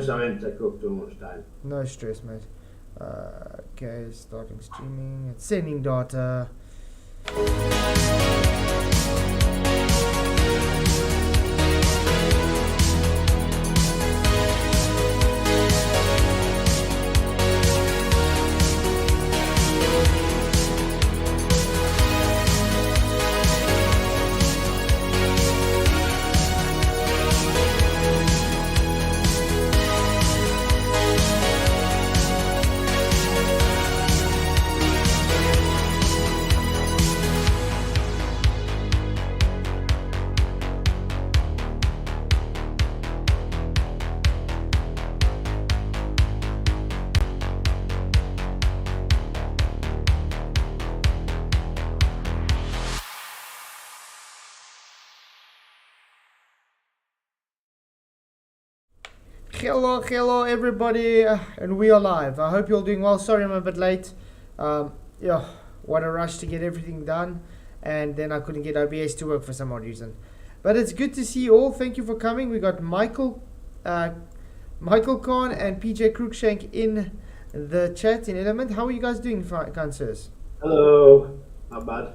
So I didn't take up too much time. No stress, mate. Okay, starting streaming. It's sending data. Hello everybody, and we are live. I hope you're all doing well. Sorry I'm a bit late. Yeah, what a rush to get everything done, and then I couldn't get OBS to work for some odd reason. But it's good to see you all. Thank you for coming. We got Michael Khan and PJ Cruikshank in the chat in Element. How are you guys doing, cancers? Hello, not bad.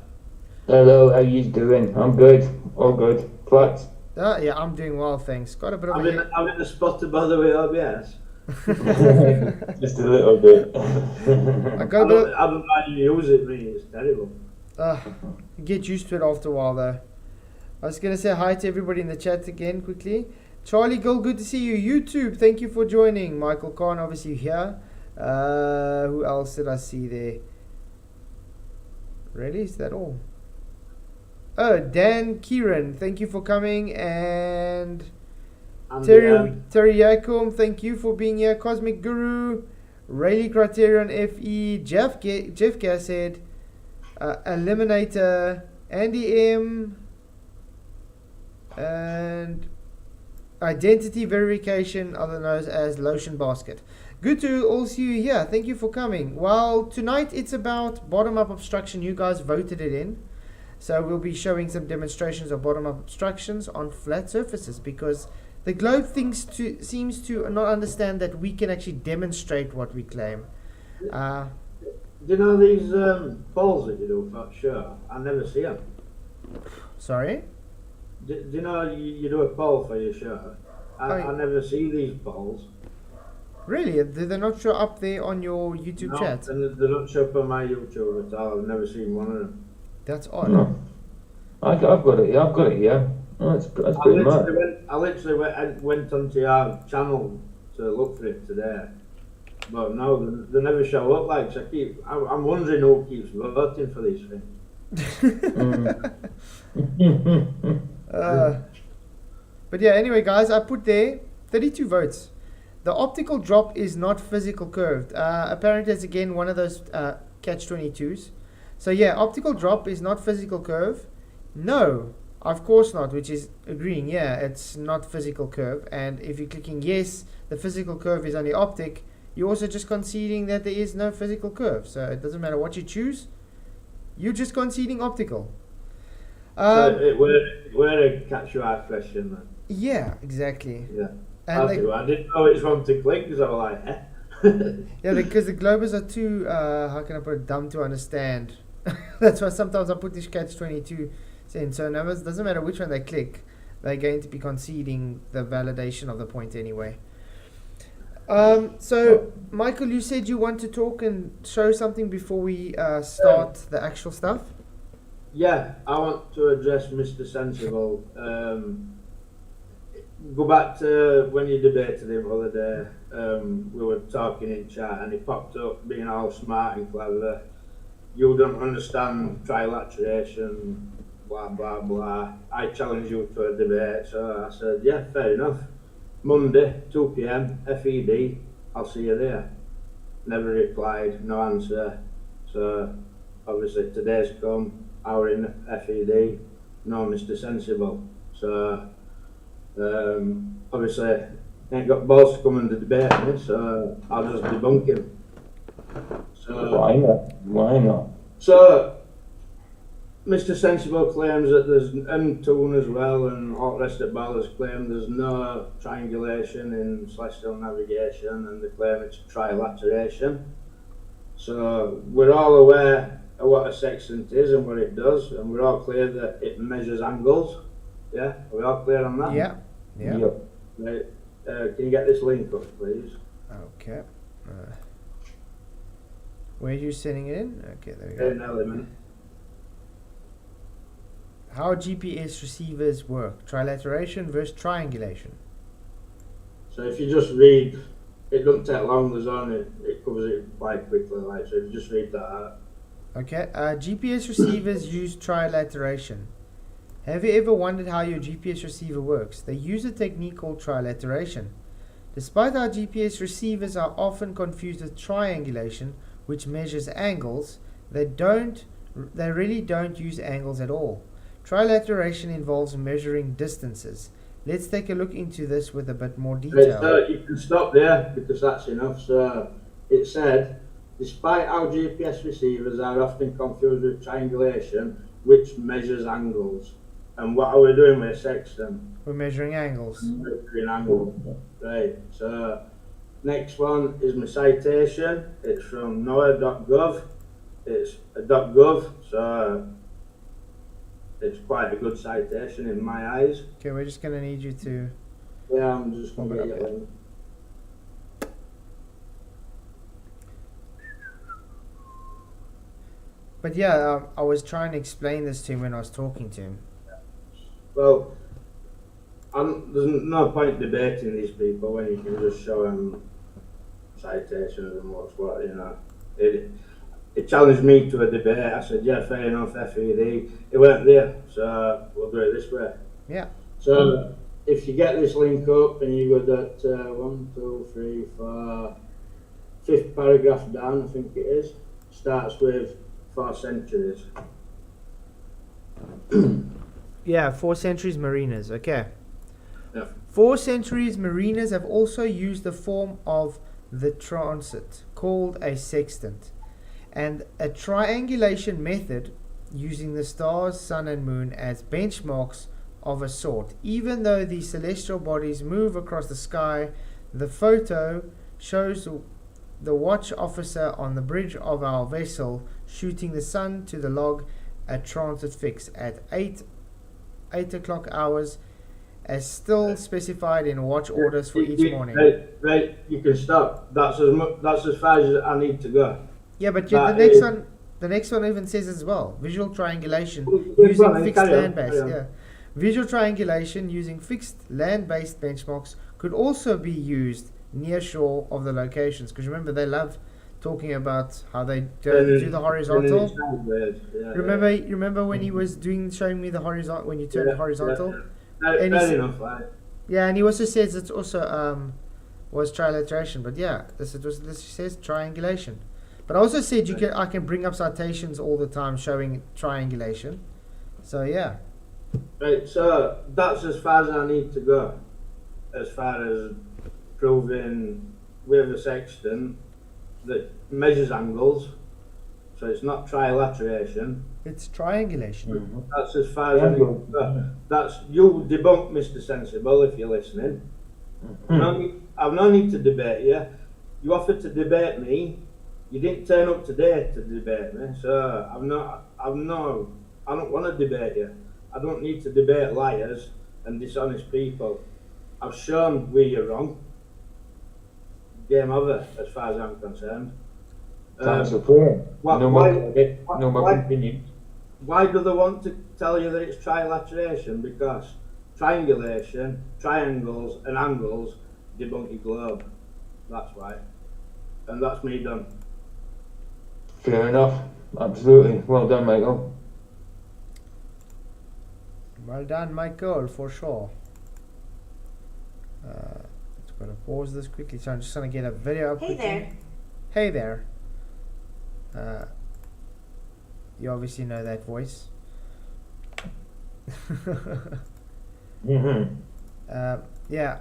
Hello, how you doing? I'm good, all good. Flat. Yeah, I'm doing well, thanks. Got a bit of I'm in the spot to bother with OBS. Just a little bit. I got a bit. I haven't tried to use it, mate. It's terrible. Get used to it after a while, though. I was going to say hi to everybody in the chat again quickly. Charlie Gill, good to see you. YouTube, thank you for joining. Michael Khan, obviously here. Who else did I see there? Really? Is that all? Oh, Dan Kieran, thank you for coming. And Terry Yakum, thank you for being here. Cosmic Guru, Rayleigh Criterion FE, Jeff Gasshead, Eliminator, Andy M, and Identity Verification, otherwise as Lotion Basket. Good to all see you here. Thank you for coming. Well, tonight it's about bottom-up obstruction. You guys voted it in. So we'll be showing some demonstrations of bottom-up obstructions on flat surfaces, because the globe seems to not understand that we can actually demonstrate what we claim. Do you know these balls that you do for sure? I never see them. Sorry? Do you know you do a poll for your shirt? I never see these balls. Really? Did they not show up there on your YouTube chat? No, they don't show up on my YouTube at all. I've never seen one of them. That's odd. No. I've got it. Yeah, I've got it. Yeah, that's pretty much. I literally went onto your channel to look for it today, but no, they never show up. Like, so I'm wondering who keeps voting for these things. But yeah, anyway, guys, I put there 32 votes. The optical drop is not physical curved. Apparently, it's again one of those catch-22s. So yeah, optical drop is not physical curve. No, of course not, which is agreeing, yeah, it's not physical curve. And if you're clicking yes, the physical curve is only optic, you're also just conceding that there is no physical curve. So it doesn't matter what you choose, you're just conceding optical. So we're a catch your eye question then. Yeah, exactly. Yeah. And I didn't know which one to click because I was like, eh. Yeah, because the globers are too, how can I put it, dumb to understand. That's why sometimes I put this catch-22 in. So it doesn't matter which one they click, they're going to be conceding the validation of the point anyway. So, Michael, you said you want to talk and show something before we start the actual stuff? Yeah, I want to address Mr. Sensible. Go back to when you debated him the other day. We were talking in chat and he popped up being all smart and clever. You don't understand trilateration, blah, blah, blah. I challenged you to a debate, so I said, yeah, fair enough. Monday, 2 p.m, FED, I'll see you there. Never replied, no answer. So, obviously, today's come, hour in FED, no Mr. Sensible. So, obviously, ain't got balls to come and debate me, so I'll just debunk him. So, why not? So, Mr. Sensible claims that there's and Toon as well, and all the rest of ballers claim there's no triangulation in celestial navigation, and they claim it's trilateration. So we're all aware of what a sextant is and what it does, and we're all clear that it measures angles. Yeah, are we all clear on that? Yeah. Yeah. Yep. Right. Can you get this link up, please? Okay. Where are you sending it in? Okay, there we go. An element. How GPS receivers work. Trilateration versus triangulation. So if you just read, it doesn't take long, there's on it, it covers it quite quickly, like, so if you just read that out. Okay. GPS receivers use trilateration. Have you ever wondered how your GPS receiver works? They use a technique called trilateration. Despite our GPS receivers are often confused with triangulation, which measures angles, they really don't use angles at all. Trilateration involves measuring distances. Let's take a look into this with a bit more detail. So you can stop there because that's enough. So it said, despite our GPS receivers are often confused with triangulation, which measures angles. And what are we doing with a sextant? We're measuring angles. Measuring angles. Right. So next one is my citation. It's from noaa.gov. It's a .gov, so it's quite a good citation in my eyes. Okay, we're just going to need you to... Yeah, I'm just going to get Okay. you But yeah, I was trying to explain this to him when I was talking to him. Well, there's no point debating these people when you can just show them citations and what's what, you know. It challenged me to a debate. I said, yeah, fair enough, FED. It weren't there, so we'll do it this way. Yeah. So if you get this link up and you go that 1, 2, 3, 4, fifth paragraph down, I think it is, starts with 4 centuries. Yeah, 4 centuries marinas. Okay. Yeah. 4 centuries marinas have also used the form of the transit, called a sextant, and a triangulation method using the stars, sun and moon as benchmarks of a sort. Even though the celestial bodies move across the sky, the photo shows the watch officer on the bridge of our vessel shooting the sun to the log at transit fix at 8 o'clock hours, as still specified in watch orders for each morning. Right, you can stop. That's as far as I need to go. Yeah, but the next one even says as well, visual triangulation using fixed land-based. Yeah, visual triangulation using fixed land-based benchmarks could also be used near shore of the locations. Because remember, they love talking about how they do the horizontal. Remember when he was showing me the horizontal when you turn it horizontal. And enough, yeah, and he also says it's also was trilateration, but yeah, this says triangulation. But I also said I can bring up citations all the time showing triangulation. So yeah. Right, so that's as far as I need to go, as far as proving with a sextant that measures angles. So it's not trilateration. It's triangulation. Mm-hmm. That's as far as I need to go. That's you debunk, Mr. Sensible, if you're listening. Mm-hmm. I've no need to debate you. You offered to debate me. You didn't turn up today to debate me, so I don't want to debate you. I don't need to debate liars and dishonest people. I've shown where you're wrong. Game over, as far as I'm concerned. Thanks for playing. No more opinions. Why do they want to tell you that it's trilateration? Because triangulation, triangles and angles debunk your globe. That's why. And that's me done. Fair enough. Absolutely. Well done, Michael. Well done, Michael, for sure. Let's go to pause this quickly. So I'm just going to get a video up. Hey there. Hey there. You obviously know that voice. Mm-hmm. Yeah.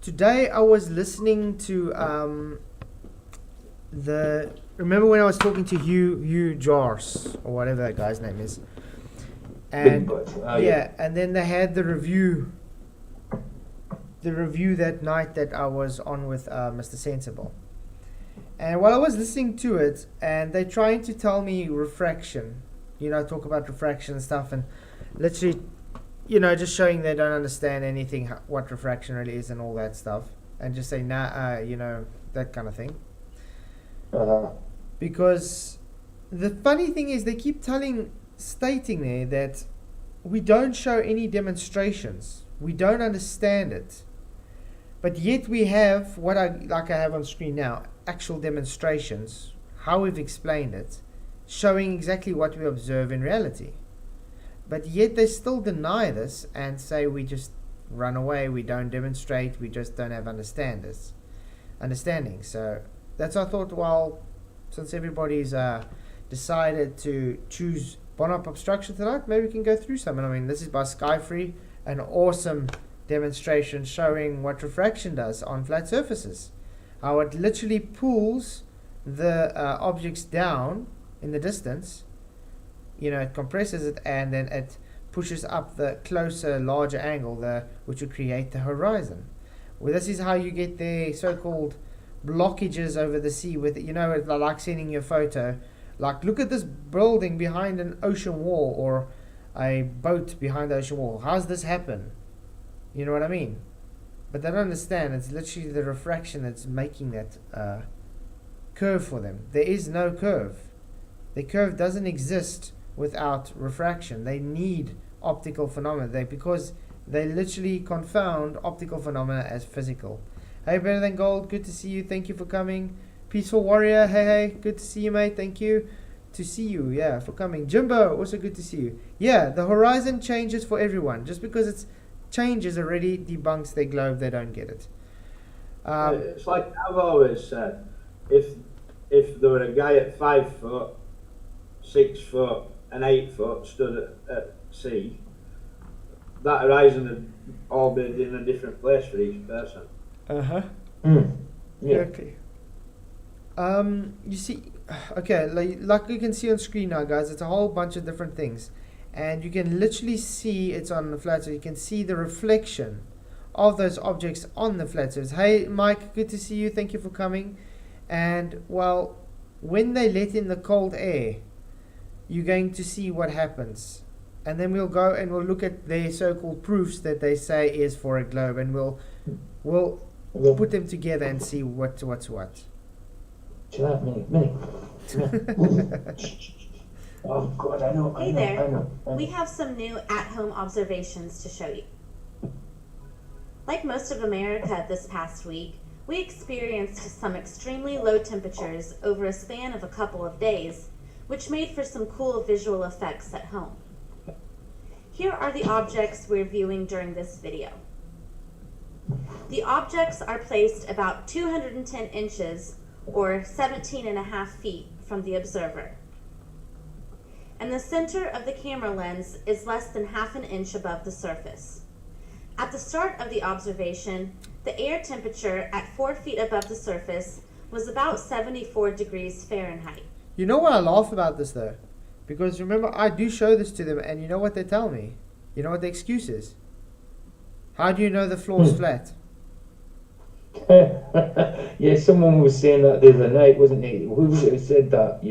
Today I was listening to remember when I was talking to Hugh Jars or whatever that guy's name is. And yeah, and then they had the review that night that I was on with Mr. Sensible. And while I was listening to it, and they're trying to tell me refraction, talk about refraction and stuff, and literally, just showing they don't understand anything, what refraction really is and all that stuff, and just say, that kind of thing. Because the funny thing is, they keep stating there that we don't show any demonstrations. We don't understand it. But yet we have what I have on screen now, actual demonstrations, how we've explained it, showing exactly what we observe in reality. But yet they still deny this and say we just run away, we don't demonstrate, we just don't have understanding. So that's I thought, well, since everybody's decided to choose Bonop obstruction tonight, maybe we can go through some. And I mean, this is by Skyfree, an awesome demonstration showing what refraction does on flat surfaces. How it literally pulls the objects down in the distance. It compresses it and then it pushes up the closer, larger angle, which would create the horizon. Well, this is how you get the so-called blockages over the sea with, like sending your photo. Like, look at this building behind an ocean wall or a boat behind the ocean wall. How's this happen? You know what I mean? But they don't understand. It's literally the refraction that's making that curve for them. There is no curve. The curve doesn't exist without refraction. They need optical phenomena because they literally confound optical phenomena as physical. Hey, Better Than Gold, good to see you. Thank you for coming. Peaceful Warrior, hey, good to see you, mate. Thank you to see you, for coming. Jimbo, also good to see you. Yeah, the horizon changes for everyone. Just because it's changes already debunks their globe, they don't get it. It's like I've always said, if there were a guy at 5 foot, 6 foot and 8 foot stood at sea, that horizon would all be in a different place for each person. Yeah. Exactly. You see, okay, like you can see on screen now, guys, it's a whole bunch of different things. And you can literally see it's on the flat surface. You can see the reflection of those objects on the flat surface. Hey, Mike, good to see you. Thank you for coming. And, well, when they let in the cold air, you're going to see what happens. And then we'll go and we'll look at their so-called proofs that they say is for a globe. And we'll put them together and see what's what. Chill out, Minnie. Oh God, I know. Hey there. We have some new at-home observations to show you. Like most of America this past week, we experienced some extremely low temperatures over a span of a couple of days, which made for some cool visual effects at home. Here are the objects we're viewing during this video. The objects are placed about 210 inches or 17.5 feet from the observer. And the center of the camera lens is less than half an inch above the surface. At the start of the observation, the air temperature at 4 feet above the surface was about 74 degrees Fahrenheit. You know what I laugh about this though? Because remember, I do show this to them and you know what they tell me? You know what the excuse is? How do you know the floor is flat? Yeah, someone was saying that the other night, wasn't he? Who was it who said that?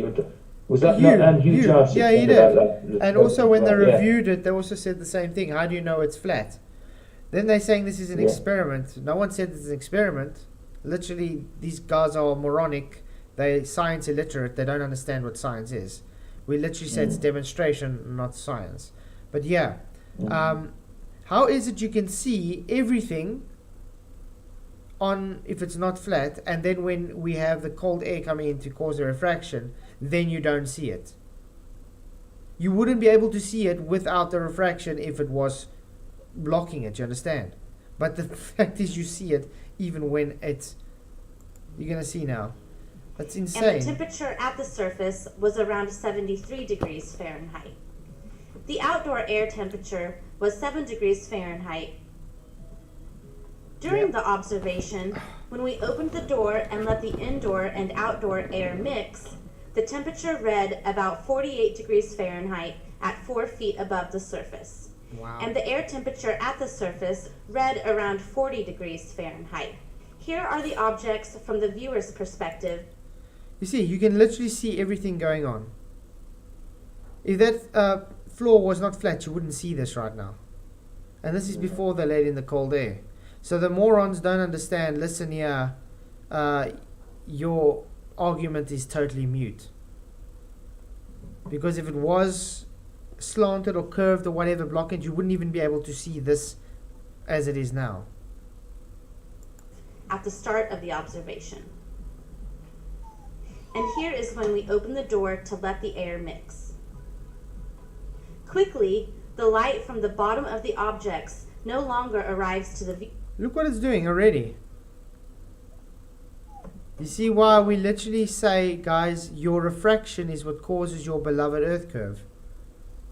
Was that not Hugh Josh? Yeah, he did. And also when they reviewed it, they also said the same thing. How do you know it's flat? Then they're saying this is an experiment. No one said it's an experiment. Literally, these guys are moronic. They're science illiterate. They don't understand what science is. We literally said it's demonstration, not science. But yeah, how is it you can see everything on if it's not flat, and then when we have the cold air coming in to cause a refraction, then you don't see it? You wouldn't be able to see it without the refraction if it was blocking it, you understand? But the fact is you see it even when it's... You're going to see now. That's insane. And the temperature at the surface was around 73 degrees Fahrenheit. The outdoor air temperature was 7 degrees Fahrenheit. During the observation, when we opened the door and let the indoor and outdoor air mix, the temperature read about 48 degrees Fahrenheit at 4 feet above the surface. Wow. And the air temperature at the surface read around 40 degrees Fahrenheit. Here are the objects from the viewer's perspective. You see, you can literally see everything going on. If that floor was not flat, you wouldn't see this right now. And this is before they laid in the cold air. So the morons don't understand. Listen here, your argument is totally mute. Because if it was slanted or curved or whatever blockage, you wouldn't even be able to see this as it is now. At the start of the observation. And here is when we open the door to let the air mix. Quickly, the light from the bottom of the objects no longer arrives to the Look what it's doing already. You see why we literally say, guys, your refraction is what causes your beloved Earth curve.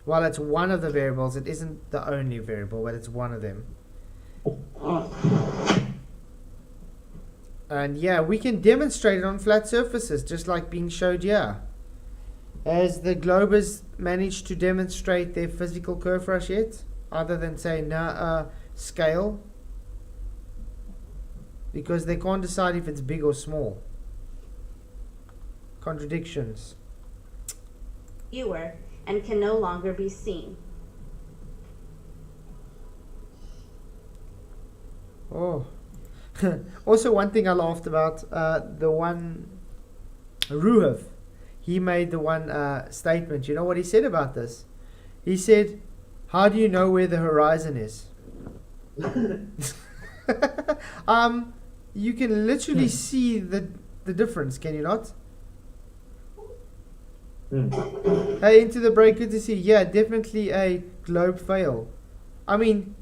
While it's one of the variables, it isn't the only variable, but it's one of them. And yeah, we can demonstrate it on flat surfaces, just like being showed here. Has the Globers managed to demonstrate their physical curve rush yet? Other than say, scale? Because they can't decide if it's big or small. Contradictions. viewer and can no longer be seen. Oh. Also, one thing I laughed about, the one Ruhav, he made the one statement. You know what he said about this? He said, how do you know where the horizon is? You can literally see the difference, can you not? Hey, into the break, good to see. Yeah, definitely a globe fail. I mean,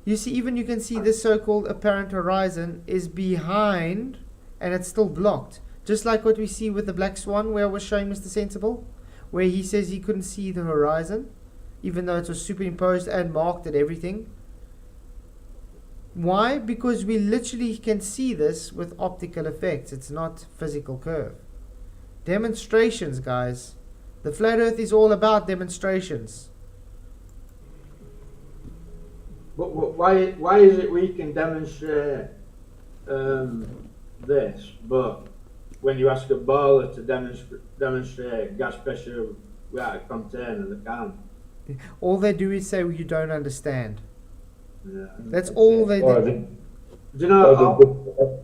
you see, even you can see this so-called apparent horizon is behind and it's still blocked. Just like what we see with the Black Swan, where I was showing Mr. Sensible, where he says he couldn't see the horizon, even though it was superimposed and marked at everything. Why? Because we literally can see this with optical effects. It's not physical curve. Demonstrations, guys. The flat earth is all about demonstrations. But why is it we can demonstrate this, but when you ask a baller to demonstrate gas pressure without a container, they can't? All they do is say, well, you don't understand. Yeah. That's all they do. Do you know?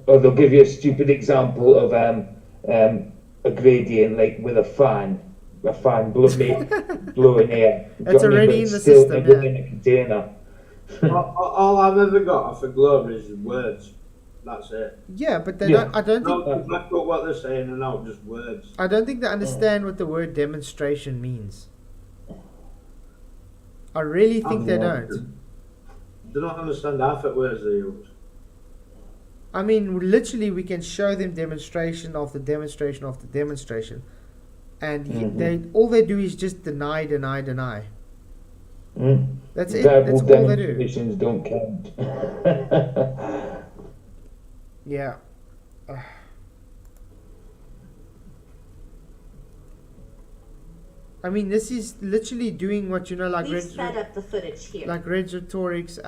Or they'll give you a stupid example of a gradient, like with a fan blowing air. That's already in the system, yeah. In a container. all I've ever got off a globe is words. That's it. Yeah, but they Yeah. don't. I don't think. Back up what they're saying and not just words. I don't think they understand what the word demonstration means. I really think they don't. They don't understand half the words they use. I mean, literally, we can show them demonstration after demonstration after demonstration, and all they do is just deny. That's it. That's all they do. Demonstrations don't count. Yeah. I mean, this is literally doing what, you know, like We've sped up the footage here. like Regitoric's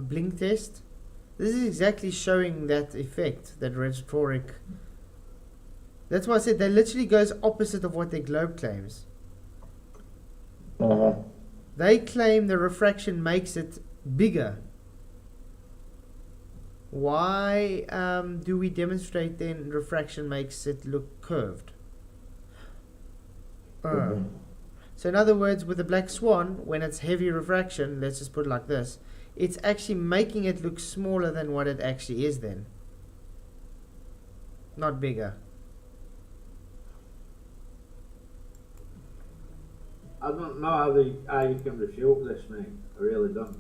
blink test. This is exactly showing that effect, that Regitoric. That's why I said that literally goes opposite of what their globe claims. They claim the refraction makes it bigger. Why do we demonstrate then refraction makes it look curved? So in other words, with the Black Swan, when it's heavy refraction, let's just put it like this, it's actually making it look smaller than what it actually is then. Not bigger. I don't know how you can refute this, mate. I really don't.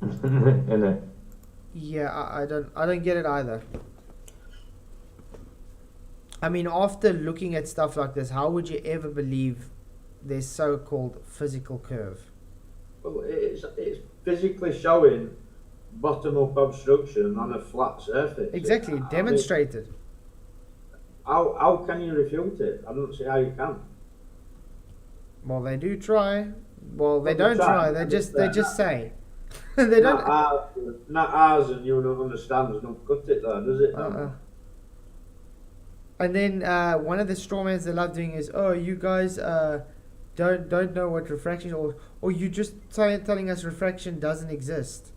Innit? Yeah, I don't get it either. I mean, after looking at stuff like this, how would you ever believe there's so-called physical curve? Well, it's physically showing bottom-up obstruction on a flat surface. Exactly, demonstrated. How can you refute it? I don't see how you can. Well, they do try. Well, they Well, don't they try. try. They just say. They don't. Not ours, and you don't understand. Don't cut it though, does it? And then one of the strawmans they love doing is, oh, you guys don't know what refraction is, or you just telling us refraction doesn't exist.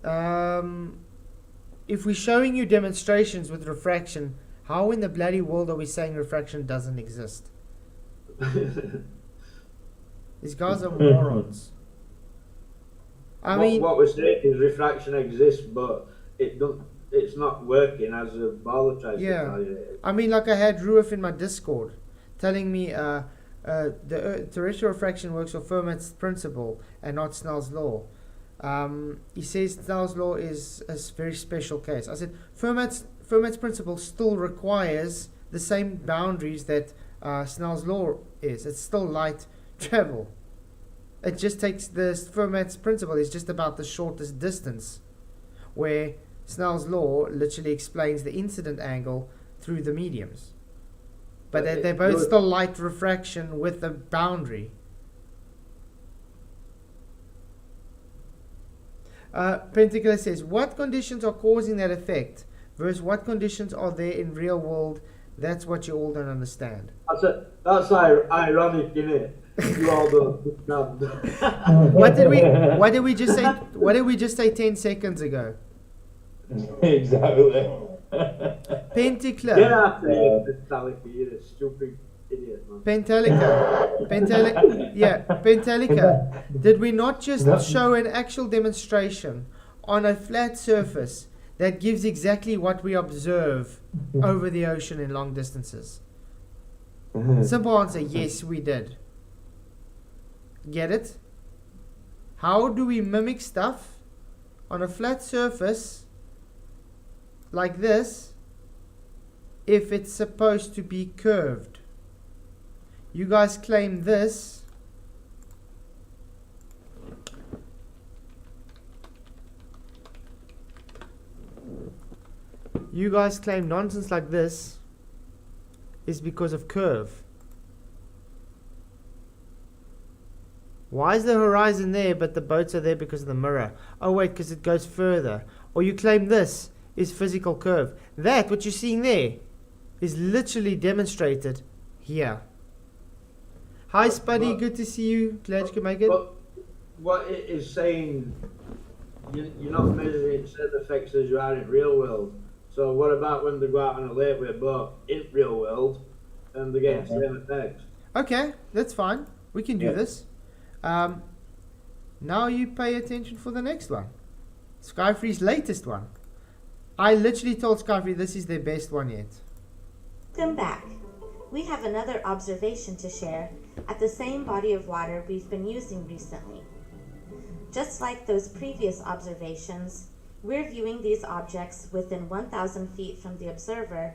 If we're showing you demonstrations with refraction, how in the bloody world are we saying refraction doesn't exist? These guys are morons. I mean, what we're saying is refraction exists, but it's not working as a Barlow tries to tell you. I mean, like I had Ruif in my Discord telling me the terrestrial refraction works for Fermat's principle and not Snell's law. He says Snell's law is a very special case. I said Fermat's principle still requires the same boundaries that Snell's law is. It's still light travel. It just takes Fermat's principle is just about the shortest distance, where Snell's law literally explains the incident angle through the mediums. But they're both still light refraction with a boundary. Pentacular says, what conditions are causing that effect versus what conditions are there in real world? That's what you all don't understand. That's ironic, isn't it? You all don't understand. What did we just say? What did we just say 10 seconds ago? Exactly. Pentacler. Get after Metallica, you're a stupid idiot, man. Pentalica. Did we not just show an actual demonstration on a flat surface that gives exactly what we observe over the ocean in long distances? Simple answer, yes, we did. Get it? How do we mimic stuff on a flat surface like this if it's supposed to be curved? You guys claim this. You guys claim nonsense like this is because of curve. Why is the horizon there but the boats are there because of the mirror? Oh wait, because it goes further. Or you claim this is physical curve. That, what you're seeing there, is literally demonstrated here. Hi Spuddy, good to see you. Glad you could make it. But what it is saying, you're not measuring same effects as you are in real world. So what about when they go out on a lake with a boat in real world and they get the same effects? Okay, that's fine. We can do this. Now you pay attention for the next one. Skyfree's latest one. I literally told Skyfree this is their best one yet. Welcome back. We have another observation to share at the same body of water we've been using recently. Just like those previous observations, we're viewing these objects within 1,000 feet from the observer,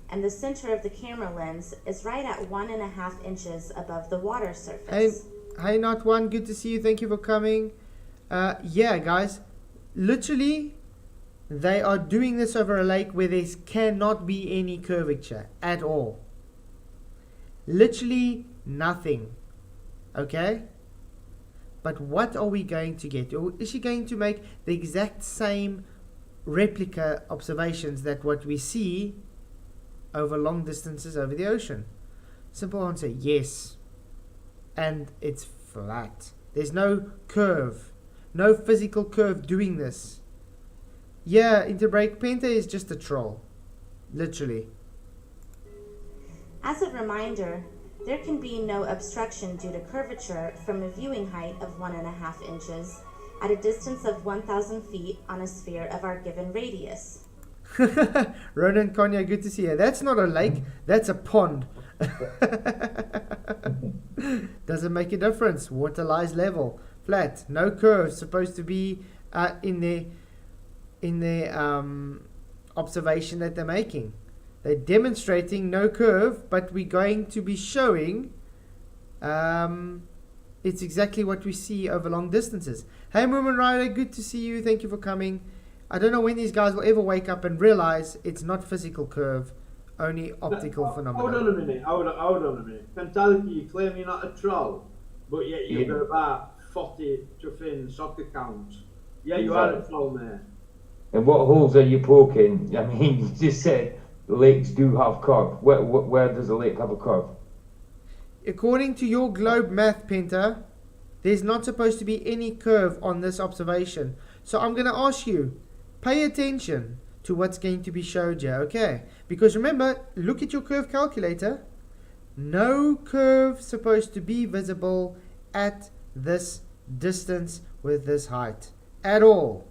and the center of the camera lens is right at 1.5 inches above the water surface. Hey, Not One, good to see you. Thank you for coming. Yeah, guys, literally, they are doing this over a lake where there cannot be any curvature at all. Literally nothing. Okay? But what are we going to get? Or is she going to make the exact same replica observations that what we see over long distances over the ocean? Simple answer, yes. And it's flat. There's no curve. No physical curve doing this. Yeah, Interbreak Penta is just a troll. Literally. As a reminder, there can be no obstruction due to curvature from a viewing height of 1.5 inches at a distance of 1,000 feet on a sphere of our given radius. Ronan Konya, good to see you. That's not a lake, that's a pond. Doesn't make a difference. Water lies level, flat, no curve. Supposed to be in their observation that they're making. They're demonstrating no curve, but we're going to be showing it's exactly what we see over long distances. Hey, Moomin Rider, good to see you. Thank you for coming. I don't know when these guys will ever wake up and realize it's not physical curve only optical Hold phenomena. on a minute. Hold on a minute. Pentality, you claim you're not a troll, but yet you've got about 40 chuffing soccer counts. Yeah, you are a troll, mate. And what holes are you poking? I mean, you just said lakes do have curve. Where does a lake have a curve? According to your globe math, Penta, there's not supposed to be any curve on this observation. So I'm going to ask you, pay attention to what's going to be showed here, okay? Because remember, look at your curve calculator. No curve supposed to be visible at this distance with this height at all.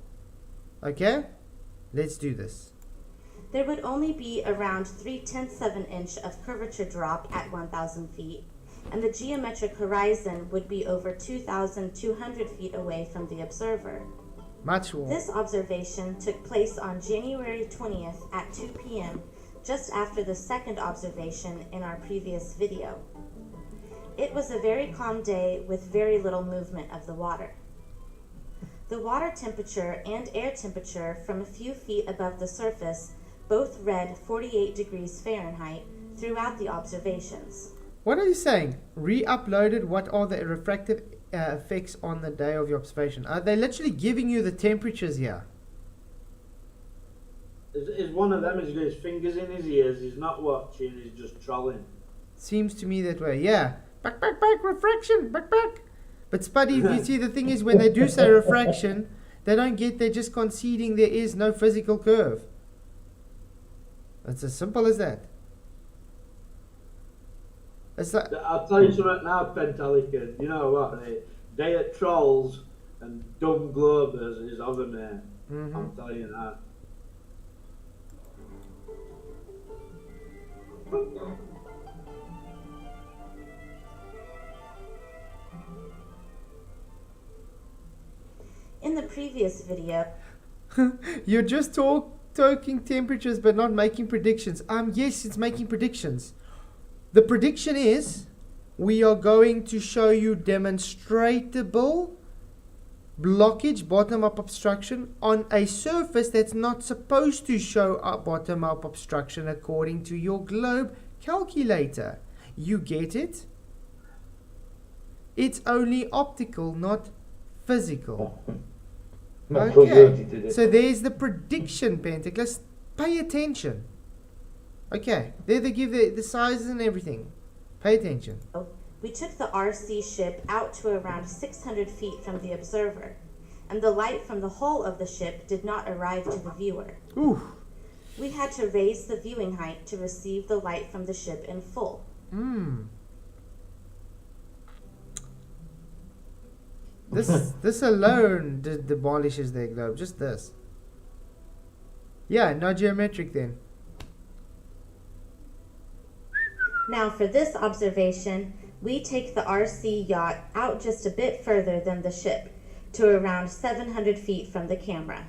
Okay? Let's do this. There would only be around 3/10 of an inch of curvature drop at 1,000 feet, and the geometric horizon would be over 2,200 feet away from the observer. Much more. This observation took place on January 20th at 2 p.m., just after the second observation in our previous video. It was a very calm day with very little movement of the water. The water temperature and air temperature from a few feet above the surface both read 48 degrees Fahrenheit throughout the observations. What are you saying? Re-uploaded, what are the refractive effects on the day of your observation? Are they literally giving you the temperatures here? Is one of them, he's got his fingers in his ears, he's not watching, he's just trolling. Seems to me that way, yeah. Back, refraction, back. But Spuddy, you see, the thing is, when they do say refraction, they're just conceding there is no physical curve. It's as simple as that. It's like, I'll tell you something now, Pentalica. You know what? They are trolls and dumb globers is over there. I'm telling you that. In the previous video, you're just talking temperatures but not making predictions. Yes, it's making predictions. The prediction is we are going to show you demonstrable blockage, bottom-up obstruction on a surface that's not supposed to show up bottom-up obstruction according to your globe calculator. You get it? It's only optical, not physical. Okay, so there's the prediction, Pentacles. Pay attention. Okay, there they give the sizes and everything. Pay attention. we took the RC ship out to around 600 feet from the observer, and the light from the hull of the ship did not arrive to the viewer. Ooh. We had to raise the viewing height to receive the light from the ship in full. This alone demolishes their globe. Just this. Yeah, not geometric then. Now for this observation, we take the RC yacht out just a bit further than the ship, to around 700 feet from the camera.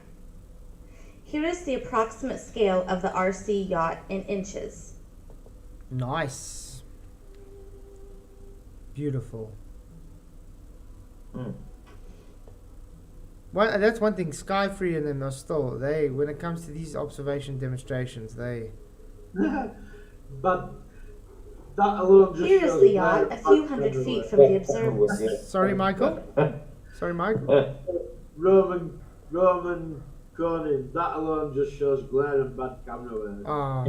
Here is the approximate scale of the RC yacht in inches. Nice. Beautiful. That's one thing. Skyfree and them are still, when it comes to these observation demonstrations, But that alone just Here is the yacht a few hundred feet from the observer. Sorry, Michael. Sorry, Michael. Roman Conan, that alone just shows glare and bad camera work. Oh.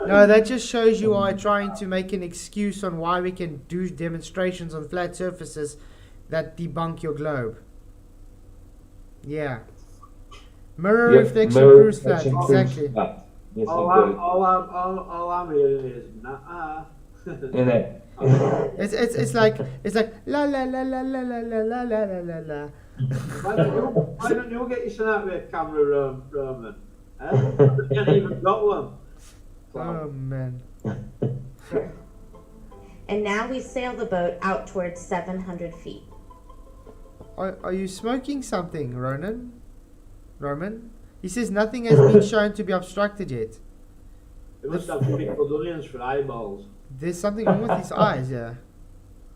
No, that just shows you are trying to make an excuse on why we can do demonstrations on flat surfaces that debunk your globe. Yeah. Mirror reflection proves flat, exactly. Yes, all I'm hearing is nah. It's like la la la la la la la la la la la. Why don't you get yourself out with a camera, Roman? You haven't even got one. Oh man. And now we sail the boat out towards 700 feet. Are you smoking something, Ronan? Roman? He says nothing has been shown to be obstructed yet. They must have pickled onions for eyeballs. There's something wrong with his eyes, yeah.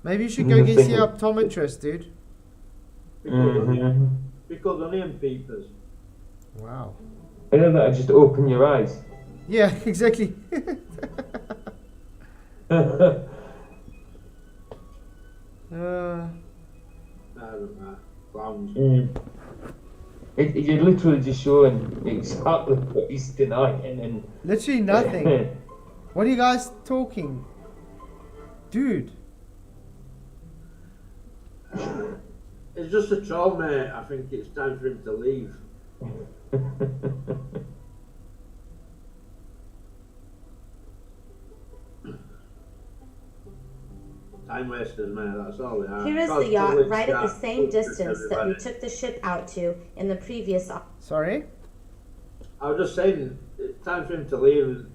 Maybe you should go get see an optometrist, dude. Pickled onion peepers. Wow. I know that, just open your eyes. Yeah, exactly. I don't know. Clowns. You're literally just showing exactly what he's denying, and Literally nothing. What are you guys talking? Dude. It's just a troll, mate. I think it's time for him to leave. Time wasters, mate. That's all they are. Here is Cause the yacht public right at the chat, same public distance that we everybody. took the ship out to in the previous. Sorry? I was just saying, it's time for him to leave.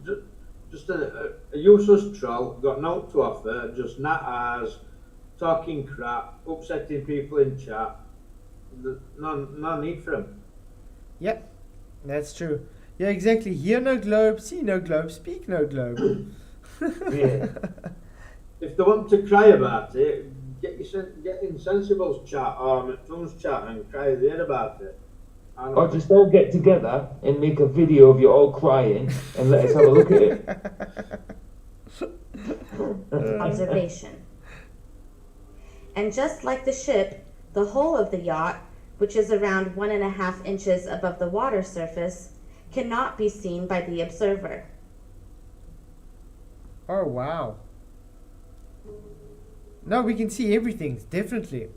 Just a useless troll, got no to offer, just nat ours, talking crap, upsetting people in chat. No need for him. Yep, that's true. Yeah, exactly. Hear no globe, see no globe, speak no globe. yeah. If they want to cry about it, get in Sensible's chat or McToon's chat and cry there about it. Or just all get together and make a video of you all crying and let us have a look at it. Observation. And just like the ship, the hull of the yacht, which is around 1.5 inches above the water surface, cannot be seen by the observer. Oh, wow. No, we can see everything, definitely.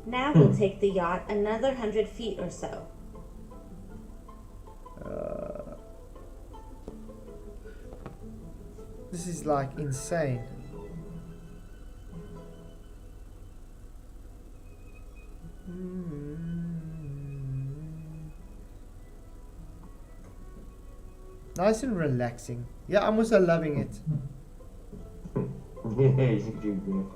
Now we'll take the yacht another 100 feet or so. This is like insane. Nice and relaxing. Yeah, I'm also loving it. Yeah, you do.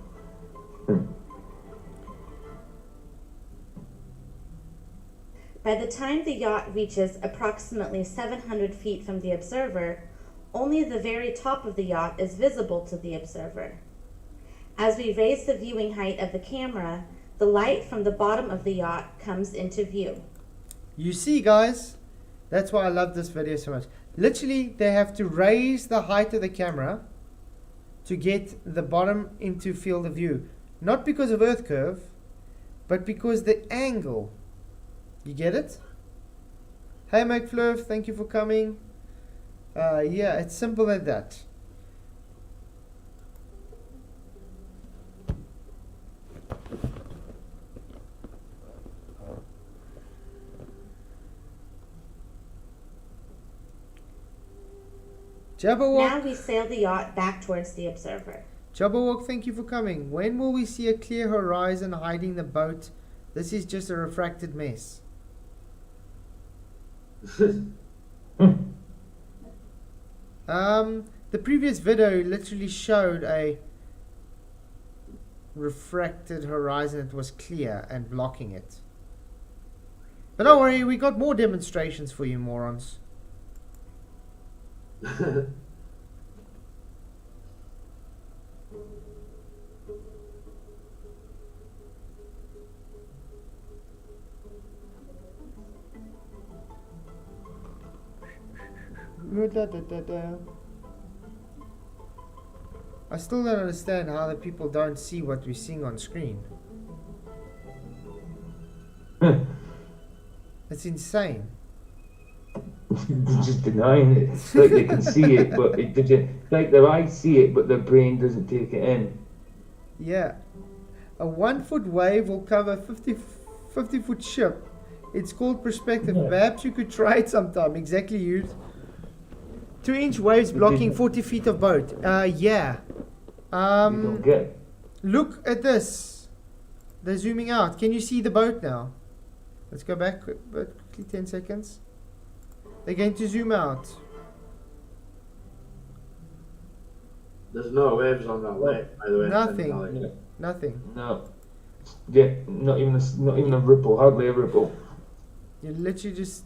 By the time the yacht reaches approximately 700 feet from the observer, only the very top of the yacht is visible to the observer. As we raise the viewing height of the camera, the light from the bottom of the yacht comes into view. You see, guys, that's why I love this video so much. Literally, they have to raise the height of the camera to get the bottom into field of view. Not because of Earth curve, but because the angle. You get it? Hey, McFlurf, thank you for coming. Yeah, it's simple as that. Jabberwock. Now we sail the yacht back towards the observer. Jabberwock, thank you for coming. When will we see a clear horizon hiding the boat? This is just a refracted mess. The previous video literally showed a refracted horizon that was clear and blocking it. But don't worry, we got more demonstrations for you morons. I still don't understand how the people don't see what we're seeing on screen. It's insane. They're just denying it. It's like they can see it, but it doesn't. Like their eyes see it, but their brain doesn't take it in. Yeah. A 1 foot wave will cover 50 foot ship. It's called perspective. Yeah. Perhaps you could try it sometime. Exactly, you. 2-inch waves blocking 40 feet of boat. Yeah. You don't get it. Look at this. They're zooming out. Can you see the boat now? Let's go back quickly, 10 seconds. They're going to zoom out. There's no waves on that lake, by the way. Nothing. Yeah. Nothing. No. Yeah, not even a ripple, hardly a ripple. You literally just...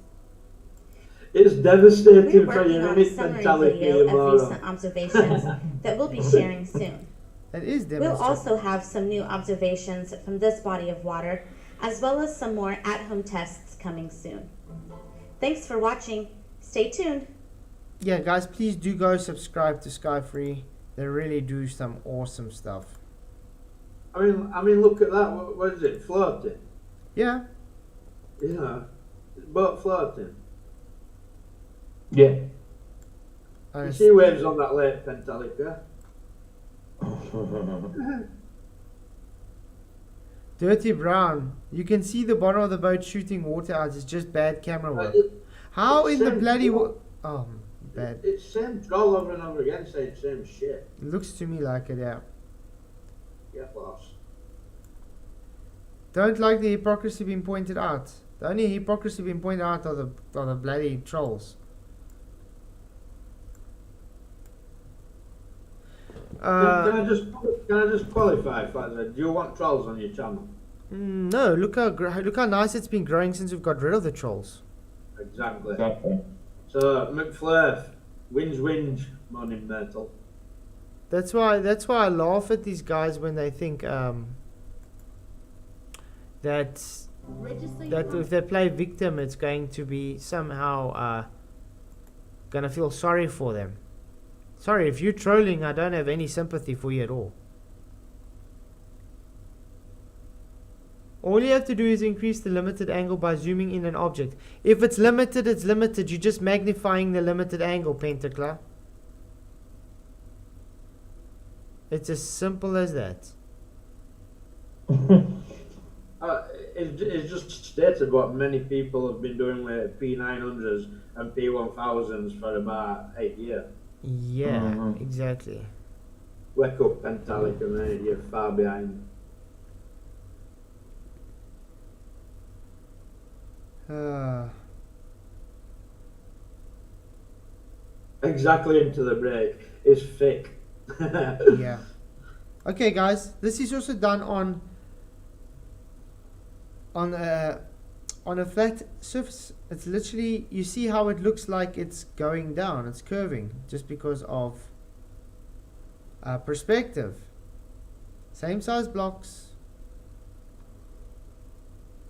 It's devastating We're for working your on a minute summary mentality, video you of moron. recent observations that we'll be sharing soon. That is We'll demonstrating. also have some new observations from this body of water, as well as some more at-home tests coming soon. Thanks for watching. Stay tuned. Yeah, guys, please do go subscribe to Sky Free. They really do some awesome stuff. I mean, look at that. What is it? Floating. Yeah. Yeah, boat floating. Yeah. You see waves on that lake, Pentalica. Dirty Brown. You can see the bottom of the boat shooting water out. It's just bad camera work. How in the bloody... Oh, bad. It's same troll over and over again saying same shit. It looks to me like it, yeah. Get lost. Don't like the hypocrisy being pointed out. The only hypocrisy being pointed out are the bloody trolls. Can I just qualify for that? Do you want trolls on your channel? No, look how nice it's been growing since we've got rid of the trolls. Exactly. Exactly. So McFlurf, whinge, morning metal. That's why I laugh at these guys when they think that if they play victim, it's going to be somehow gonna feel sorry for them. Sorry, if you're trolling, I don't have any sympathy for you at all. All you have to do is increase the limited angle by zooming in an object. If it's limited, it's limited. You're just magnifying the limited angle, Pentacla. It's as simple as that. It's just stated what many people have been doing with P900s and P1000s for about 8 years. Yeah, exactly. Wake up, Pentalica, mate. You're far behind. Exactly into the break. It's thick. Yeah. Okay, guys. This is also done on a flat surface. It's literally, you see how it looks like it's going down. It's curving just because of perspective. Same size blocks.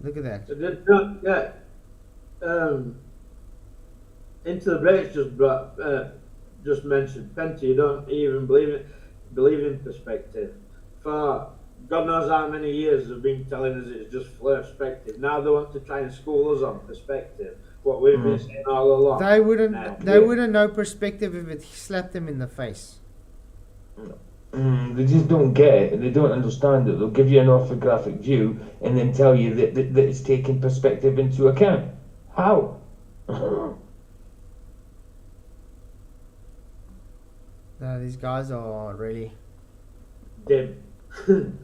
Look at that. Into the breaks just mentioned Penta. You don't even believe in perspective. For God knows how many years they've been telling us it's just perspective. Now they want to try and school us on perspective. What we've been saying all along. They wouldn't know perspective if it slapped them in the face. They just don't get it. They don't understand it. They'll give you an orthographic view and then tell you that it's taking perspective into account. How? No, these guys are really Dim.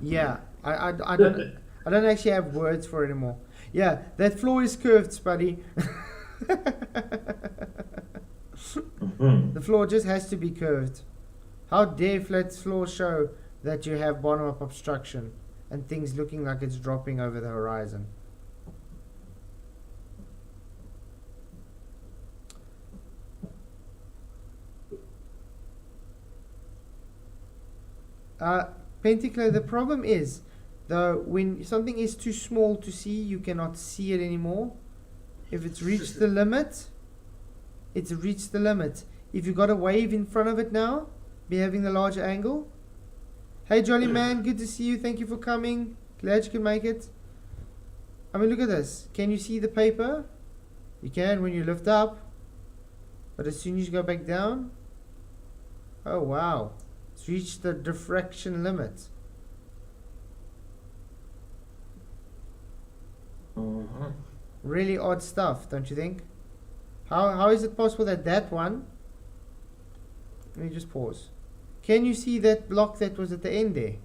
yeah. I don't actually have words for it anymore. Yeah, that floor is curved, Spuddy. The floor just has to be curved. How dare flat floors show that you have bottom up obstruction and things looking like it's dropping over the horizon. Pentaclo, the problem is, though, when something is too small to see, you cannot see it anymore. If it's reached the limit, it's reached the limit. If you've got a wave in front of it now, be having the larger angle. Hey, Jolly Man, good to see you. Thank you for coming. Glad you can make it. I mean, look at this. Can you see the paper? You can when you lift up. But as soon as you go back down, oh, wow. It's reached the diffraction limit. Really odd stuff, don't you think? How is it possible that one... Let me just pause. Can you see that block that was at the end there?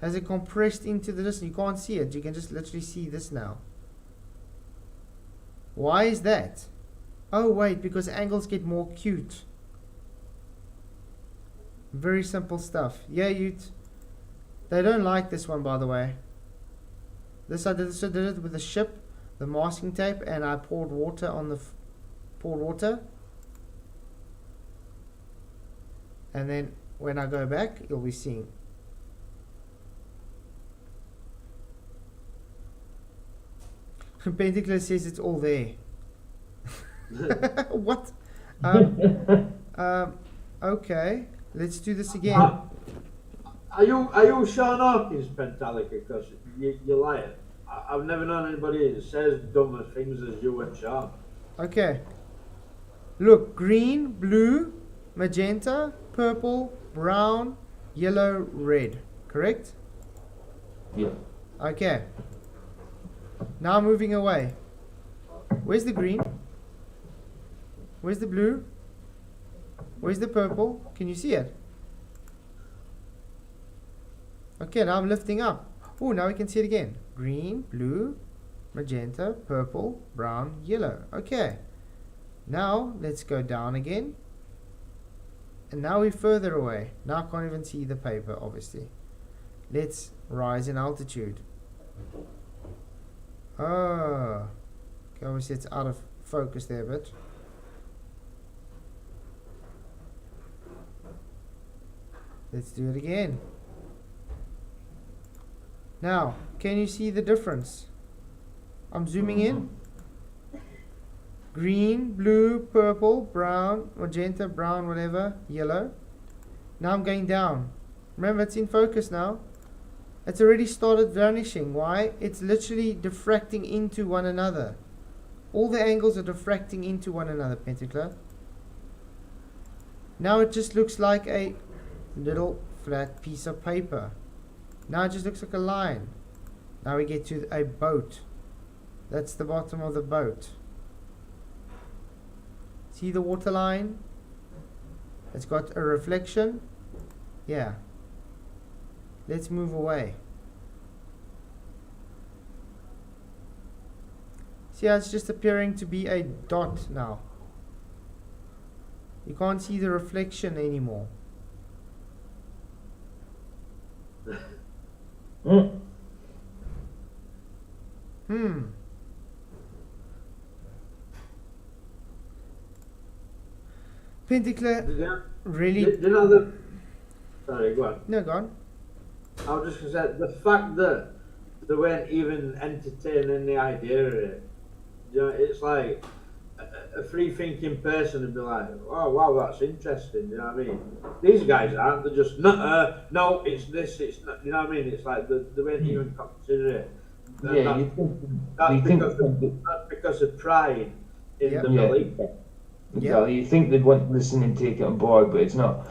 Has it compressed into this? You can't see it. You can just literally see this now. Why is that? Oh, wait, because angles get more acute. Very simple stuff. Yeah, they don't like this one, by the way. This I did it with the ship, the masking tape, and I poured water on the and then when I go back, you'll be seeing. Pentacler says it's all there. What? Okay, let's do this again. Are you Sean Hawkins Pentalica? Because you're lying. I've never known anybody that says dumber things as you and Sean. Okay. Look, green, blue, magenta, purple, brown, yellow, red. Correct? Yeah. Okay. Now moving away. Where's the green? Where's the blue? Where's the purple? Can you see it? Okay, now I'm lifting up. Oh, now we can see it again. Green, blue, magenta, purple, brown, yellow. Okay. Now let's go down again. And now we're further away. Now I can't even see the paper, obviously. Let's rise in altitude. Oh. Okay, obviously it's out of focus there a bit. Let's do it again. Now, can you see the difference? I'm zooming in. Green, blue, purple, brown, magenta, brown, whatever, yellow. Now I'm going down. Remember, it's in focus now. It's already started vanishing. Why? It's literally diffracting into one another. All the angles are diffracting into one another, Pentacler. Now it just looks like a little flat piece of paper. Now it just looks like a line. Now we get to a boat. That's the bottom of the boat. See the water line? It's got a reflection. Yeah. Let's move away. See how it's just appearing to be a dot now. You can't see the reflection anymore. Pentacler really... You know the... Sorry, go on. No, go on. I was just going to say, the fact that they weren't even entertaining the idea of it, you know, it's like a free-thinking person would be like, oh, wow, that's interesting, you know what I mean? These guys aren't, they're just, no, it's this, it's not, you know what I mean? It's like they weren't even consider it. Yeah, That's because of pride in the belief. Exactly. You think they'd want to listen and take it on board, but it's not.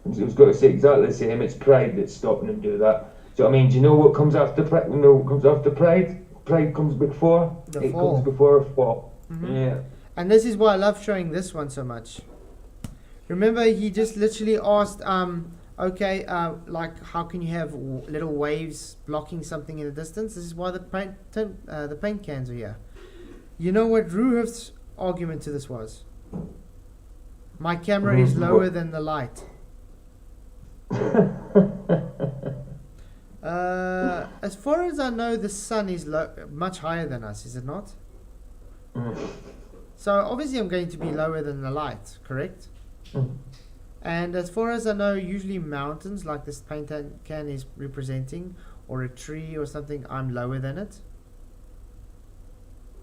It's got to say exactly the same. It's pride that's stopping them do that. So I mean, do you know what comes after pride? You know what comes after pride? Pride comes before. The fall. Comes before a fall. Yeah. And this is why I love showing this one so much. Remember, he just literally asked, okay, like how can you have little waves blocking something in the distance? This is why the paint cans are here. You know what Ruhuf's argument to this was? My camera is lower than the light. As far as I know, the sun is much higher than us, is it not? So obviously I'm going to be lower than the light, correct? And as far as I know, usually mountains like this paint can is representing, or a tree or something, I'm lower than it.